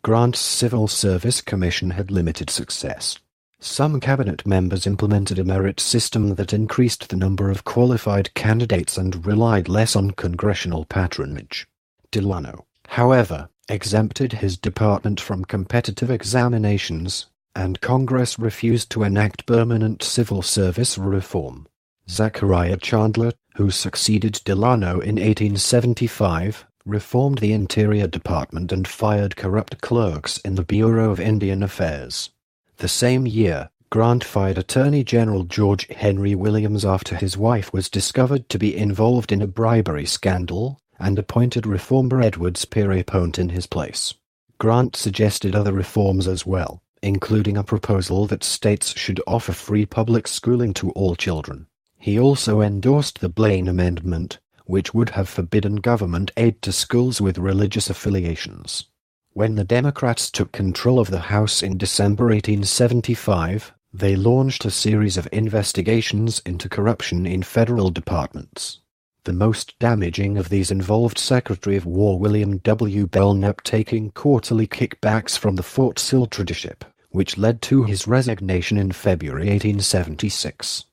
Grant's Civil Service Commission had limited success. Some cabinet members implemented a merit system that increased the number of qualified candidates and relied less on congressional patronage. Delano, however, exempted his department from competitive examinations, and Congress refused to enact permanent civil service reform. Zachariah Chandler, who succeeded Delano in 1875, reformed the Interior Department and fired corrupt clerks in the Bureau of Indian Affairs. The same year, Grant fired Attorney General George Henry Williams after his wife was discovered to be involved in a bribery scandal, and appointed reformer Edwards Pierrepont in his place. Grant suggested other reforms as well, including a proposal that states should offer free public schooling to all children. He also endorsed the Blaine Amendment, which would have forbidden government aid to schools with religious affiliations. When the Democrats took control of the House in December 1875, they launched a series of investigations into corruption in federal departments. The most damaging of these involved Secretary of War William W. Belknap taking quarterly kickbacks from the Fort Sill Tradiship, which led to his resignation in February 1876.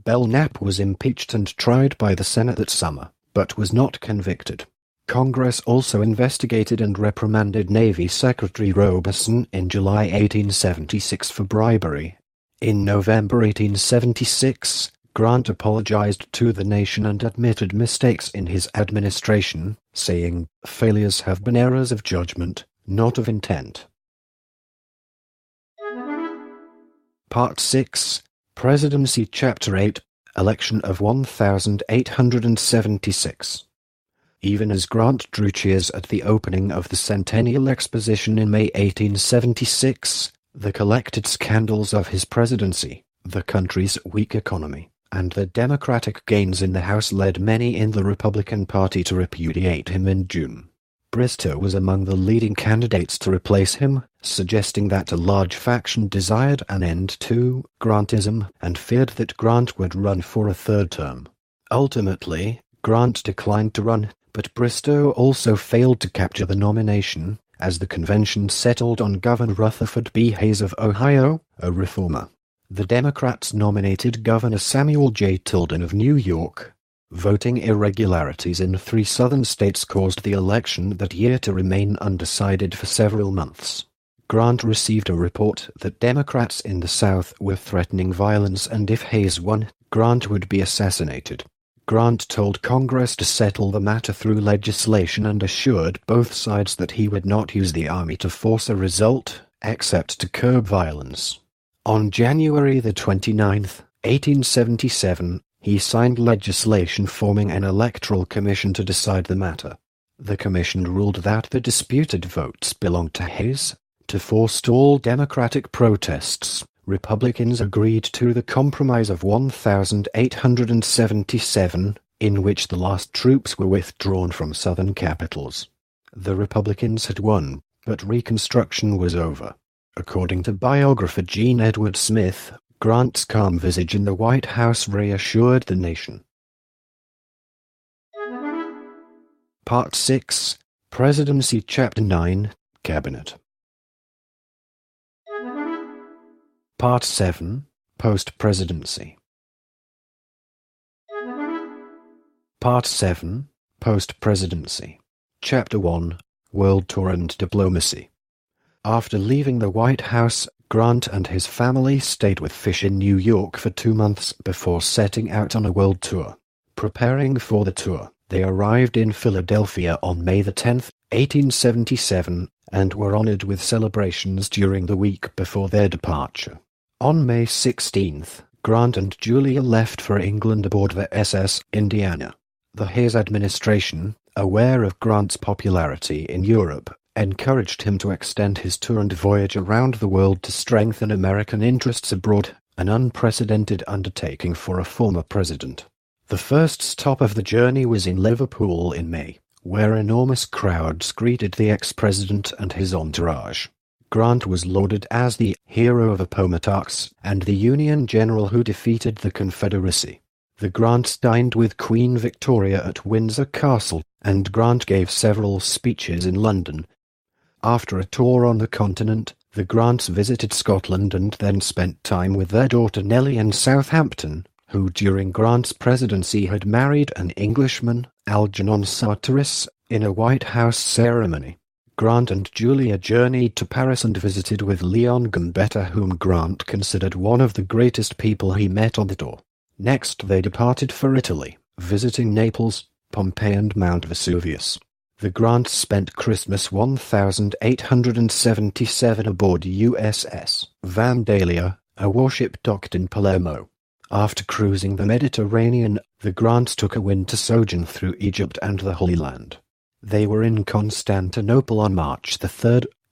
Belknap was impeached and tried by the Senate that summer, but was not convicted. Congress also investigated and reprimanded Navy Secretary Robeson in July 1876 for bribery. In November 1876, Grant apologized to the nation and admitted mistakes in his administration, saying, "Failures have been errors of judgment, not of intent." Part 6, Presidency Chapter 8, Election of 1876. Even as Grant drew cheers at the opening of the Centennial Exposition in May 1876, the collected scandals of his presidency, the country's weak economy, and the Democratic gains in the House led many in the Republican Party to repudiate him in June. Bristow was among the leading candidates to replace him, suggesting that a large faction desired an end to Grantism and feared that Grant would run for a third term. Ultimately, Grant declined to run, but Bristow also failed to capture the nomination, as the convention settled on Governor Rutherford B. Hayes of Ohio, a reformer. The Democrats nominated Governor Samuel J. Tilden of New York. Voting irregularities in 3 southern states caused the election that year to remain undecided for several months. Grant received a report that Democrats in the South were threatening violence, and if Hayes won, Grant would be assassinated. Grant told Congress to settle the matter through legislation and assured both sides that he would not use the army to force a result, except to curb violence. On January 29, 1877, he signed legislation forming an electoral commission to decide the matter. The commission ruled that the disputed votes belonged to Hayes. To forestall Democratic protests, Republicans agreed to the Compromise of 1877, in which the last troops were withdrawn from Southern capitals. The Republicans had won, but Reconstruction was over. According to biographer Gene Edward Smith, Grant's calm visage in the White House reassured the nation. Part 6, Presidency Chapter 9, Cabinet. Part 7, Post-Presidency. Part 7, Post-Presidency. Chapter 1, World Tour and Diplomacy. After leaving the White House, Grant and his family stayed with Fish in New York for 2 months before setting out on a world tour. Preparing for the tour, they arrived in Philadelphia on May 10, 1877, and were honored with celebrations during the week before their departure. On May 16, Grant and Julia left for England aboard the SS Indiana. The Hayes administration, aware of Grant's popularity in Europe, encouraged him to extend his tour and voyage around the world to strengthen American interests abroad, an unprecedented undertaking for a former president. The first stop of the journey was in Liverpool in May, where enormous crowds greeted the ex-president and his entourage. Grant was lauded as the hero of Appomattox and the Union general who defeated the Confederacy. The Grants dined with Queen Victoria at Windsor Castle, and Grant gave several speeches in London. After a tour on the continent, the Grants visited Scotland and then spent time with their daughter Nellie in Southampton, who during Grant's presidency had married an Englishman, Algernon Charteris, in a White House ceremony. Grant and Julia journeyed to Paris and visited with Leon Gambetta, whom Grant considered one of the greatest people he met on the tour. Next they departed for Italy, visiting Naples, Pompeii and Mount Vesuvius. The Grants spent Christmas 1877 aboard USS Vandalia, a warship docked in Palermo. After cruising the Mediterranean, the Grants took a winter sojourn through Egypt and the Holy Land. They were in Constantinople on March 3,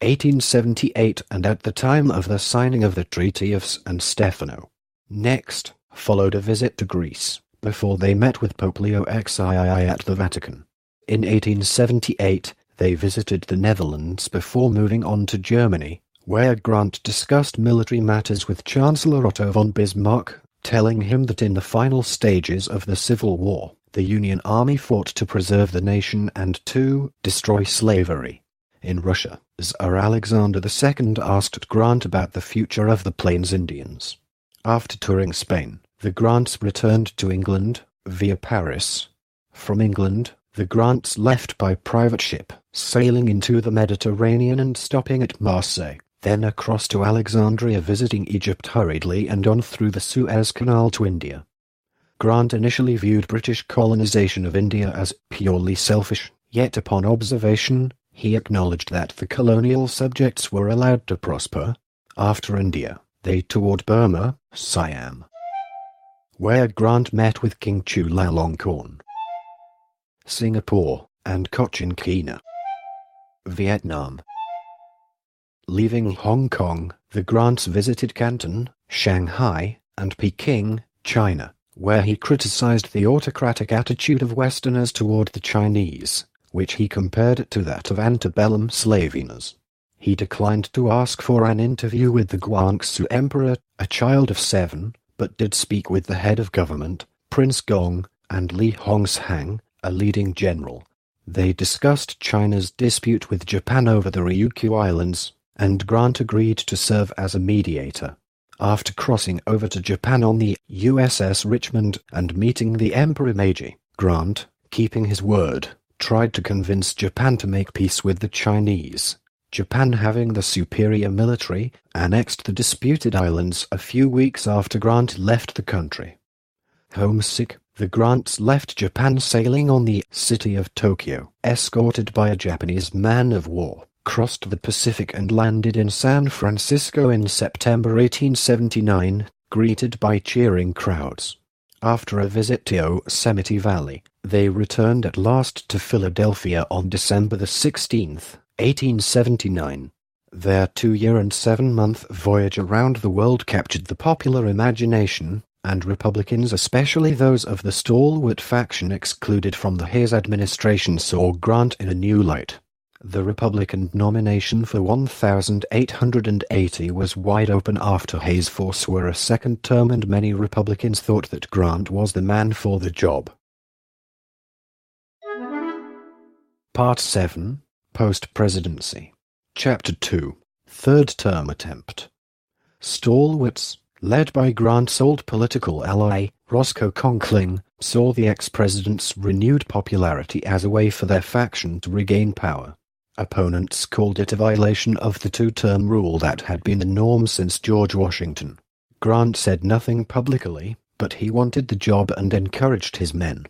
1878, and at the time of the signing of the Treaty of San Stefano. Next followed a visit to Greece, before they met with Pope Leo XII at the Vatican. In 1878, they visited the Netherlands before moving on to Germany, where Grant discussed military matters with Chancellor Otto von Bismarck, telling him that in the final stages of the Civil War, the Union Army fought to preserve the nation and to destroy slavery. In Russia, Tsar Alexander II asked Grant about the future of the Plains Indians. After touring Spain, the Grants returned to England, via Paris. From England, the Grants left by private ship, sailing into the Mediterranean and stopping at Marseille, then across to Alexandria, visiting Egypt hurriedly and on through the Suez Canal to India. Grant initially viewed British colonization of India as purely selfish, yet upon observation, he acknowledged that the colonial subjects were allowed to prosper. After India, they toured Burma, Siam, where Grant met with King Chulalongkorn, Singapore, and Cochin China, Vietnam. Leaving Hong Kong, the Grants visited Canton, Shanghai, and Peking, China, where he criticized the autocratic attitude of Westerners toward the Chinese, which he compared to that of antebellum slaveowners. He declined to ask for an interview with the Guangxu Emperor, a child of 7, but did speak with the head of government, Prince Gong, and Li Hongshang, a leading general. They discussed China's dispute with Japan over the Ryukyu Islands, and Grant agreed to serve as a mediator. After crossing over to Japan on the USS Richmond and meeting the Emperor Meiji, Grant, keeping his word, tried to convince Japan to make peace with the Chinese. Japan, having the superior military, annexed the disputed islands a few weeks after Grant left the country. Homesick, the Grants left Japan sailing on the City of Tokyo, escorted by a Japanese man-of-war, crossed the Pacific and landed in San Francisco in September 1879, greeted by cheering crowds. After a visit to Yosemite Valley, they returned at last to Philadelphia on December the 16th, 1879. Their 2-year and 7-month voyage around the world captured the popular imagination, and Republicans, especially those of the stalwart faction excluded from the Hayes administration, saw Grant in a new light. The Republican nomination for 1,880 was wide open after Hayes forswore a second term, and many Republicans thought that Grant was the man for the job. Part 7. Post-Presidency. Chapter 2. Third Term Attempt. Stalwarts, led by Grant's old political ally, Roscoe Conkling, saw the ex-president's renewed popularity as a way for their faction to regain power. Opponents called it a violation of the two-term rule that had been the norm since George Washington. Grant said nothing publicly, but he wanted the job and encouraged his men.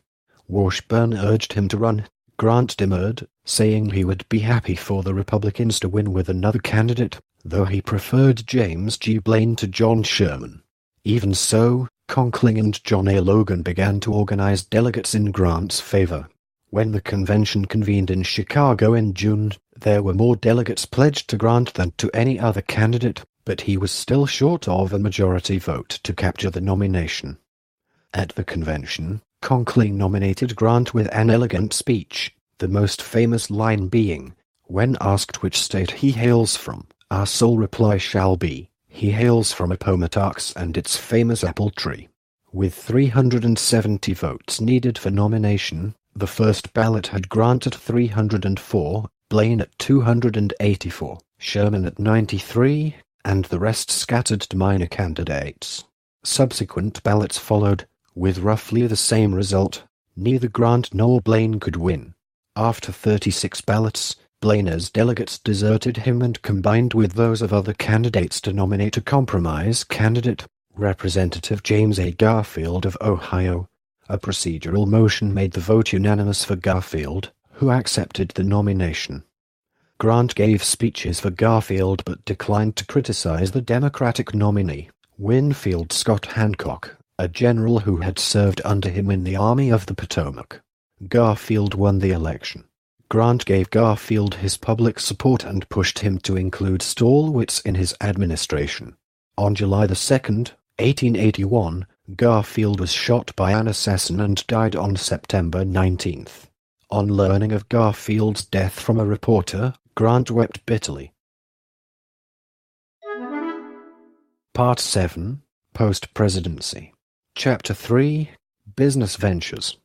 Washburn urged him to run. Grant demurred, saying he would be happy for the Republicans to win with another candidate, though he preferred James G. Blaine to John Sherman. Even so, Conkling and John A. Logan began to organize delegates in Grant's favor. When the convention convened in Chicago in June, there were more delegates pledged to Grant than to any other candidate, but he was still short of a majority vote to capture the nomination. At the convention, Conkling nominated Grant with an elegant speech, the most famous line being, when asked which state he hails from, our sole reply shall be, he hails from Appomattox and its famous apple tree. With 370 votes needed for nomination, the first ballot had Grant at 304, Blaine at 284, Sherman at 93, and the rest scattered to minor candidates. Subsequent ballots followed, with roughly the same result. Neither Grant nor Blaine could win. After 36 ballots, Blaine's delegates deserted him and combined with those of other candidates to nominate a compromise candidate, Representative James A. Garfield of Ohio. A procedural motion made the vote unanimous for Garfield, who accepted the nomination. Grant gave speeches for Garfield but declined to criticize the Democratic nominee, Winfield Scott Hancock, a general who had served under him in the Army of the Potomac. Garfield won the election. Grant gave Garfield his public support and pushed him to include stalwarts in his administration. On July 2, 1881, Garfield was shot by an assassin and died on September 19. On learning of Garfield's death from a reporter, Grant wept bitterly. Part 7. Post-Presidency. Chapter 3. Business Ventures.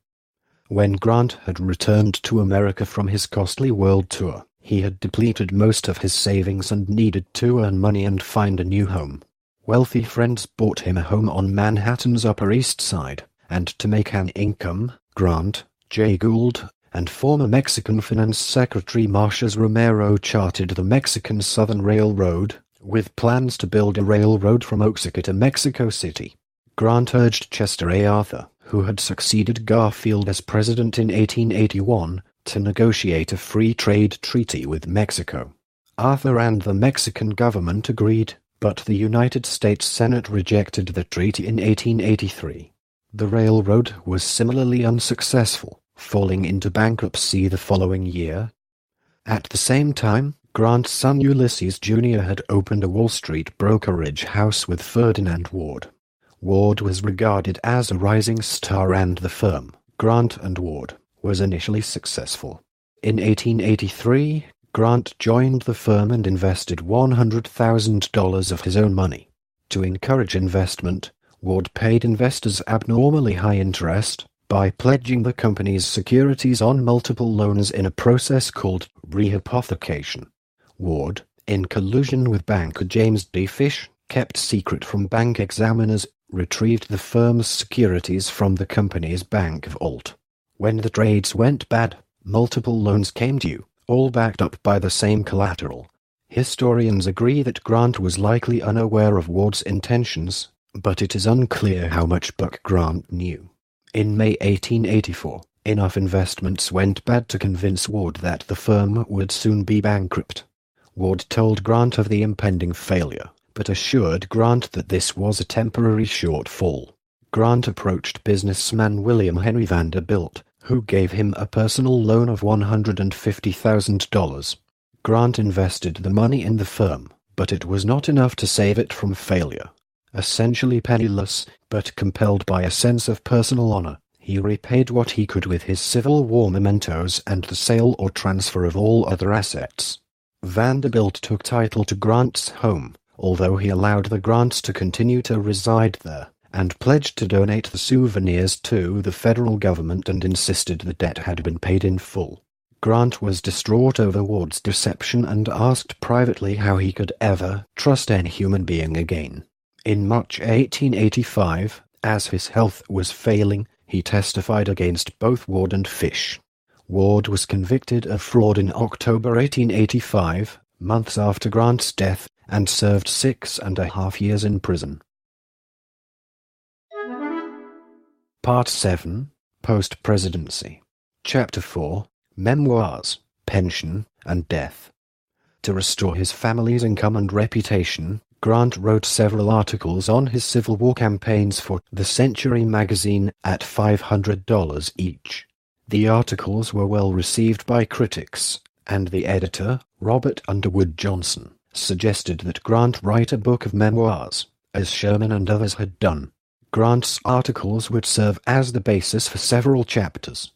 When Grant had returned to America from his costly world tour, he had depleted most of his savings and needed to earn money and find a new home. Wealthy friends bought him a home on Manhattan's Upper East Side, and to make an income, Grant, Jay Gould, and former Mexican Finance Secretary Marcius Romero chartered the Mexican Southern Railroad, with plans to build a railroad from Oaxaca to Mexico City. Grant urged Chester A. Arthur, who had succeeded Garfield as president in 1881, to negotiate a free trade treaty with Mexico. Arthur and the Mexican government agreed, but the United States Senate rejected the treaty in 1883. The railroad was similarly unsuccessful, falling into bankruptcy the following year. At the same time, Grant's son Ulysses Jr. had opened a Wall Street brokerage house with Ferdinand Ward. Ward was regarded as a rising star, and the firm, Grant & Ward, was initially successful. In 1883, Grant joined the firm and invested $100,000 of his own money. To encourage investment, Ward paid investors abnormally high interest by pledging the company's securities on multiple loans in a process called rehypothecation. Ward, in collusion with banker James D. Fish, kept secret from bank examiners, retrieved the firm's securities from the company's bank vault. When the trades went bad, multiple loans came due, all backed up by the same collateral. Historians agree that Grant was likely unaware of Ward's intentions, but it is unclear how much Buck Grant knew. In May 1884, enough investments went bad to convince Ward that the firm would soon be bankrupt. Ward told Grant of the impending failure, but assured Grant that this was a temporary shortfall. Grant approached businessman William Henry Vanderbilt, who gave him a personal loan of $150,000. Grant invested the money in the firm, but it was not enough to save it from failure. Essentially penniless, but compelled by a sense of personal honor, he repaid what he could with his Civil War mementos and the sale or transfer of all other assets. Vanderbilt took title to Grant's home, although he allowed the Grants to continue to reside there, and pledged to donate the souvenirs to the federal government and insisted the debt had been paid in full. Grant was distraught over Ward's deception and asked privately how he could ever trust any human being again. In March 1885, as his health was failing, he testified against both Ward and Fish. Ward was convicted of fraud in October 1885, months after Grant's death, and served 6.5 years in prison. Part 7. Post-Presidency. Chapter 4. Memoirs, Pension, and Death. To restore his family's income and reputation, Grant wrote several articles on his Civil War campaigns for the Century magazine at $500 each. The articles were well received by critics, and the editor, Robert Underwood Johnson, suggested that Grant write a book of memoirs, as Sherman and others had done. Grant's articles would serve as the basis for several chapters.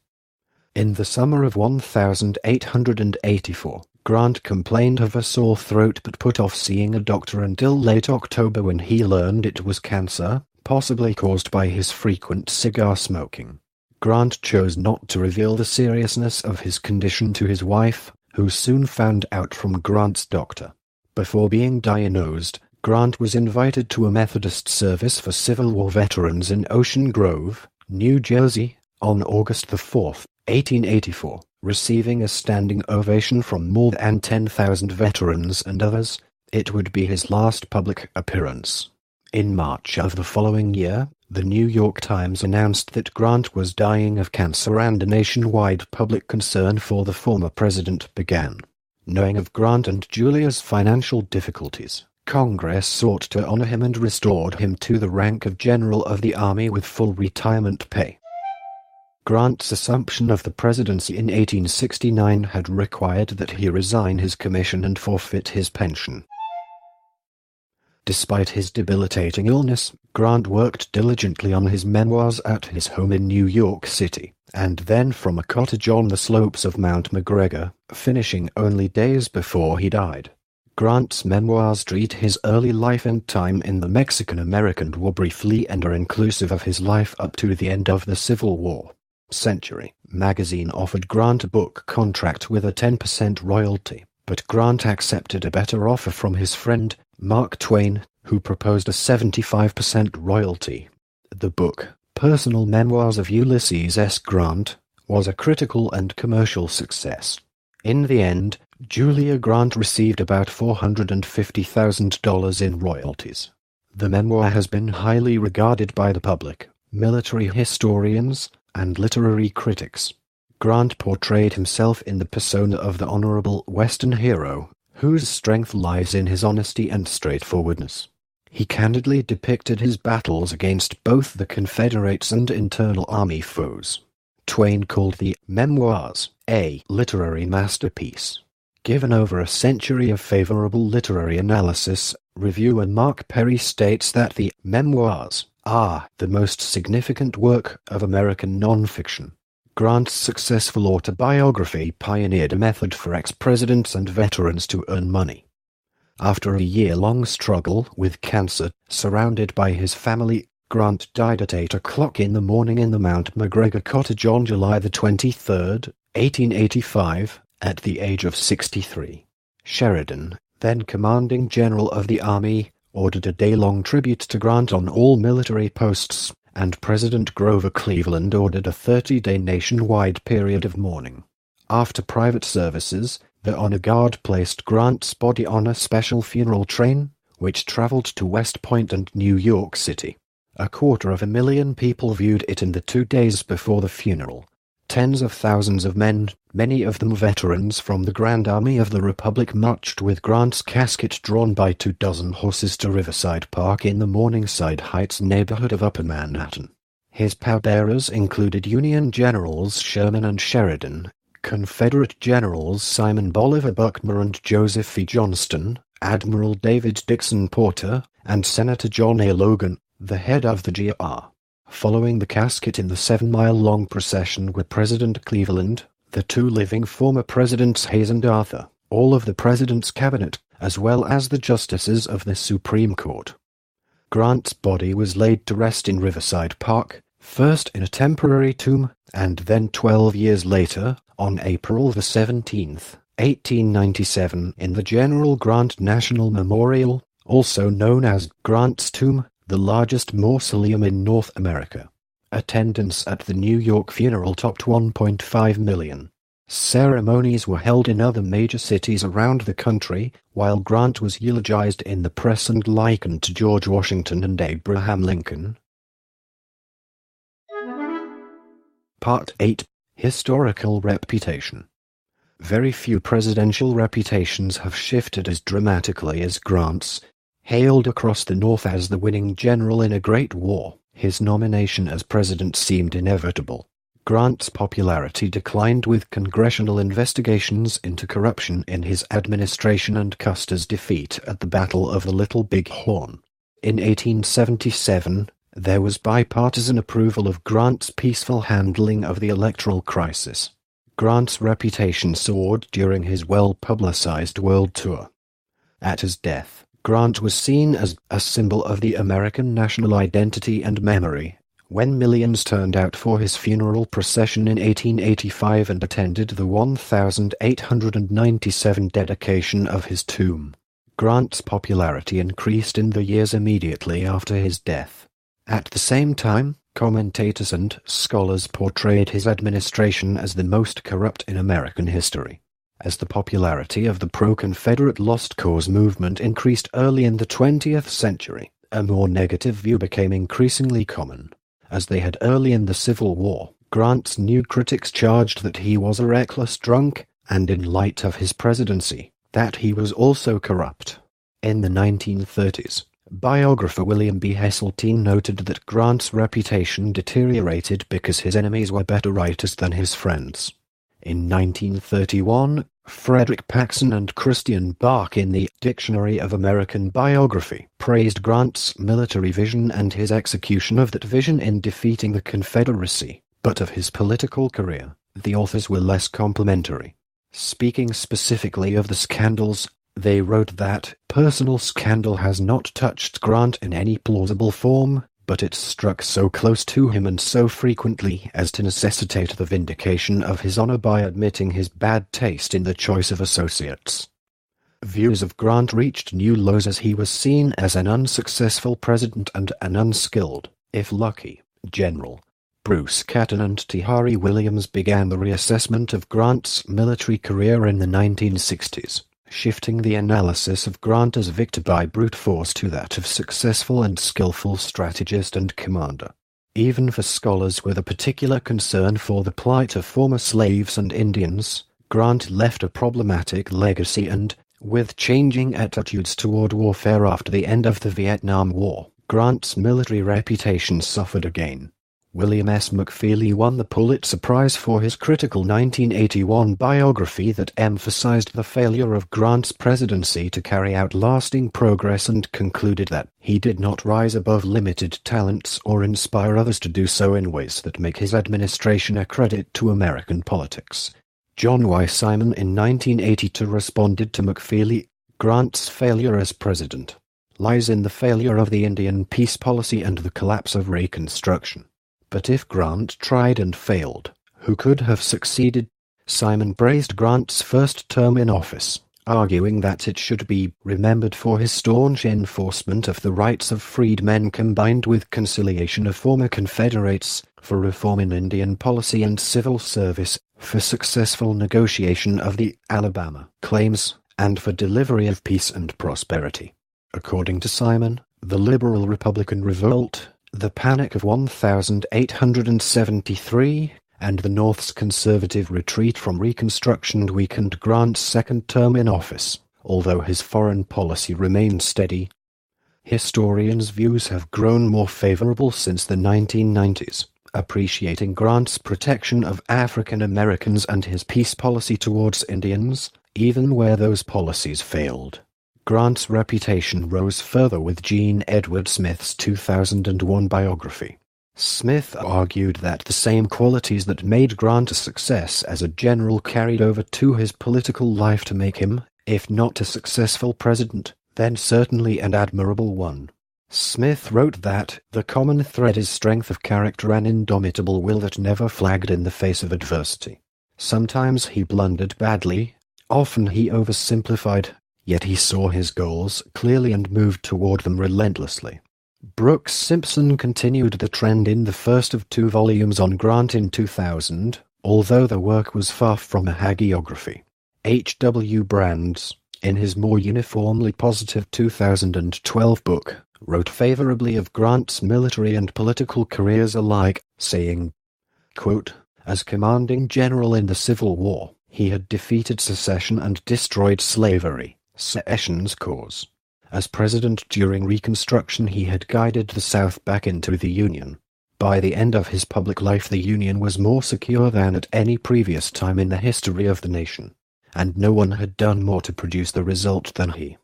In the summer of 1884, Grant complained of a sore throat but put off seeing a doctor until late October when he learned it was cancer, possibly caused by his frequent cigar smoking. Grant chose not to reveal the seriousness of his condition to his wife, who soon found out from Grant's doctor. Before being diagnosed, Grant was invited to a Methodist service for Civil War veterans in Ocean Grove, New Jersey, on August 4, 1884, receiving a standing ovation from more than 10,000 veterans and others. It would be his last public appearance. In March of the following year, the New York Times announced that Grant was dying of cancer and a nationwide public concern for the former president began. Knowing of Grant and Julia's financial difficulties, Congress sought to honor him and restored him to the rank of General of the Army with full retirement pay. Grant's assumption of the presidency in 1869 had required that he resign his commission and forfeit his pension. Despite his debilitating illness, Grant worked diligently on his memoirs at his home in New York City, and then from a cottage on the slopes of Mount McGregor, finishing only days before he died. Grant's memoirs treat his early life and time in the Mexican-American War briefly and are inclusive of his life up to the end of the Civil War. Century magazine offered Grant a book contract with a 10% royalty, but Grant accepted a better offer from his friend, Mark Twain, who proposed a 75% royalty. The book, Personal Memoirs of Ulysses S. Grant, was a critical and commercial success. In the end, Julia Grant received about $450,000 in royalties. The memoir has been highly regarded by the public, military historians, and literary critics. Grant portrayed himself in the persona of the honorable Western hero, whose strength lies in his honesty and straightforwardness. He candidly depicted his battles against both the Confederates and internal army foes. Twain called the memoirs a literary masterpiece. Given over a century of favorable literary analysis, reviewer Mark Perry states that the memoirs are the most significant work of American nonfiction. Grant's successful autobiography pioneered a method for ex-presidents and veterans to earn money. After a year-long struggle with cancer, surrounded by his family, Grant died at 8 o'clock in the morning in the Mount McGregor cottage on July 23, 1885, at the age of 63. Sheridan, then commanding general of the Army, ordered a day-long tribute to Grant on all military posts, and President Grover Cleveland ordered a 30-day nationwide period of mourning. After private services, the honor guard placed Grant's body on a special funeral train, which traveled to West Point and New York City. 250,000 people viewed it in the 2 days before the funeral. Tens of thousands of men, many of them veterans from the Grand Army of the Republic, marched with Grant's casket drawn by 24 horses to Riverside Park in the Morningside Heights neighborhood of Upper Manhattan. His pallbearers included Union Generals Sherman and Sheridan, Confederate Generals Simon Bolivar Buckner and Joseph E. Johnston, Admiral David Dixon Porter, and Senator John A. Logan, the head of the GR. Following the casket in the 7-mile-long procession were President Cleveland, the 2 living former presidents Hayes and Arthur, all of the president's cabinet, as well as the justices of the Supreme Court. Grant's body was laid to rest in Riverside Park, first in a temporary tomb, and then 12 years later, on April 17, 1897, in the General Grant National Memorial, also known as Grant's Tomb, the largest mausoleum in North America. Attendance at the New York funeral topped 1.5 million. Ceremonies were held in other major cities around the country, while Grant was eulogized in the press and likened to George Washington and Abraham Lincoln. Part 8. Historical Reputation. Very few presidential reputations have shifted as dramatically as Grant's. Hailed across the North as the winning general in a great war, his nomination as president seemed inevitable. Grant's popularity declined with congressional investigations into corruption in his administration and Custer's defeat at the Battle of the Little Big Horn. In 1877, there was bipartisan approval of Grant's peaceful handling of the electoral crisis. Grant's reputation soared during his well-publicized world tour. At his death, Grant was seen as a symbol of the American national identity and memory. When millions turned out for his funeral procession in 1885 and attended the 1,897 dedication of his tomb, Grant's popularity increased in the years immediately after his death. At the same time, commentators and scholars portrayed his administration as the most corrupt in American history. As the popularity of the pro-Confederate Lost Cause movement increased early in the 20th century, a more negative view became increasingly common. As they had early in the Civil War, Grant's new critics charged that he was a reckless drunk, and in light of his presidency, that he was also corrupt. In the 1930s, biographer William B. Heseltine noted that Grant's reputation deteriorated because his enemies were better writers than his friends. In 1931, Frederick Paxson and Christian Bach in the Dictionary of American Biography praised Grant's military vision and his execution of that vision in defeating the Confederacy, but of his political career, the authors were less complimentary. Speaking specifically of the scandals, they wrote that personal scandal has not touched Grant in any plausible form, but it struck so close to him and so frequently as to necessitate the vindication of his honor by admitting his bad taste in the choice of associates. Views of Grant reached new lows as he was seen as an unsuccessful president and an unskilled, if lucky, general. Bruce Catton and T. Williams began the reassessment of Grant's military career in the 1960s. Shifting the analysis of Grant as victor by brute force to that of successful and skillful strategist and commander. Even for scholars with a particular concern for the plight of former slaves and Indians, Grant left a problematic legacy and, with changing attitudes toward warfare after the end of the Vietnam War, Grant's military reputation suffered again. William S. McFeely won the Pulitzer Prize for his critical 1981 biography that emphasized the failure of Grant's presidency to carry out lasting progress and concluded that he did not rise above limited talents or inspire others to do so in ways that make his administration a credit to American politics. John Y. Simon in 1982 responded to McFeely, Grant's failure as president lies in the failure of the Indian peace policy and the collapse of Reconstruction. But if Grant tried and failed, who could have succeeded? Simon praised Grant's first term in office, arguing that it should be remembered for his staunch enforcement of the rights of freedmen combined with conciliation of former Confederates, for reform in Indian policy and civil service, for successful negotiation of the Alabama claims, and for delivery of peace and prosperity. According to Simon, the liberal Republican revolt, the Panic of 1873, and the North's conservative retreat from Reconstruction weakened Grant's second term in office, although his foreign policy remained steady. Historians' views have grown more favorable since the 1990s, appreciating Grant's protection of African Americans and his peace policy towards Indians, even where those policies failed. Grant's reputation rose further with Gene Edward Smith's 2001 biography. Smith argued that the same qualities that made Grant a success as a general carried over to his political life to make him, if not a successful president, then certainly an admirable one. Smith wrote that the common thread is strength of character and indomitable will that never flagged in the face of adversity. Sometimes he blundered badly, often he oversimplified, yet he saw his goals clearly and moved toward them relentlessly. Brooks Simpson continued the trend in the first of 2 volumes on Grant in 2000, although the work was far from a hagiography. H.W. Brands, in his more uniformly positive 2012 book, wrote favorably of Grant's military and political careers alike, saying, quote, "As commanding general in the Civil War, he had defeated secession and destroyed slavery, secession's cause. As president during Reconstruction, he had guided the South back into the Union. By the end of his public life, the Union was more secure than at any previous time in the history of the nation, and no one had done more to produce the result than he."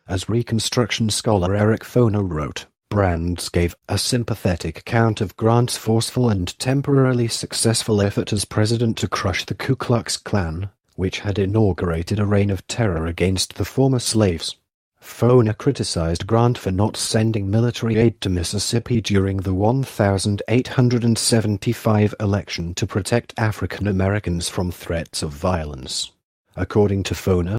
As Reconstruction scholar Eric Foner wrote, Brands gave a sympathetic account of Grant's forceful and temporarily successful effort as president to crush the Ku Klux Klan, which had inaugurated a reign of terror against the former slaves. Foner criticized Grant for not sending military aid to Mississippi during the 1875 election to protect African Americans from threats of violence. According to Foner,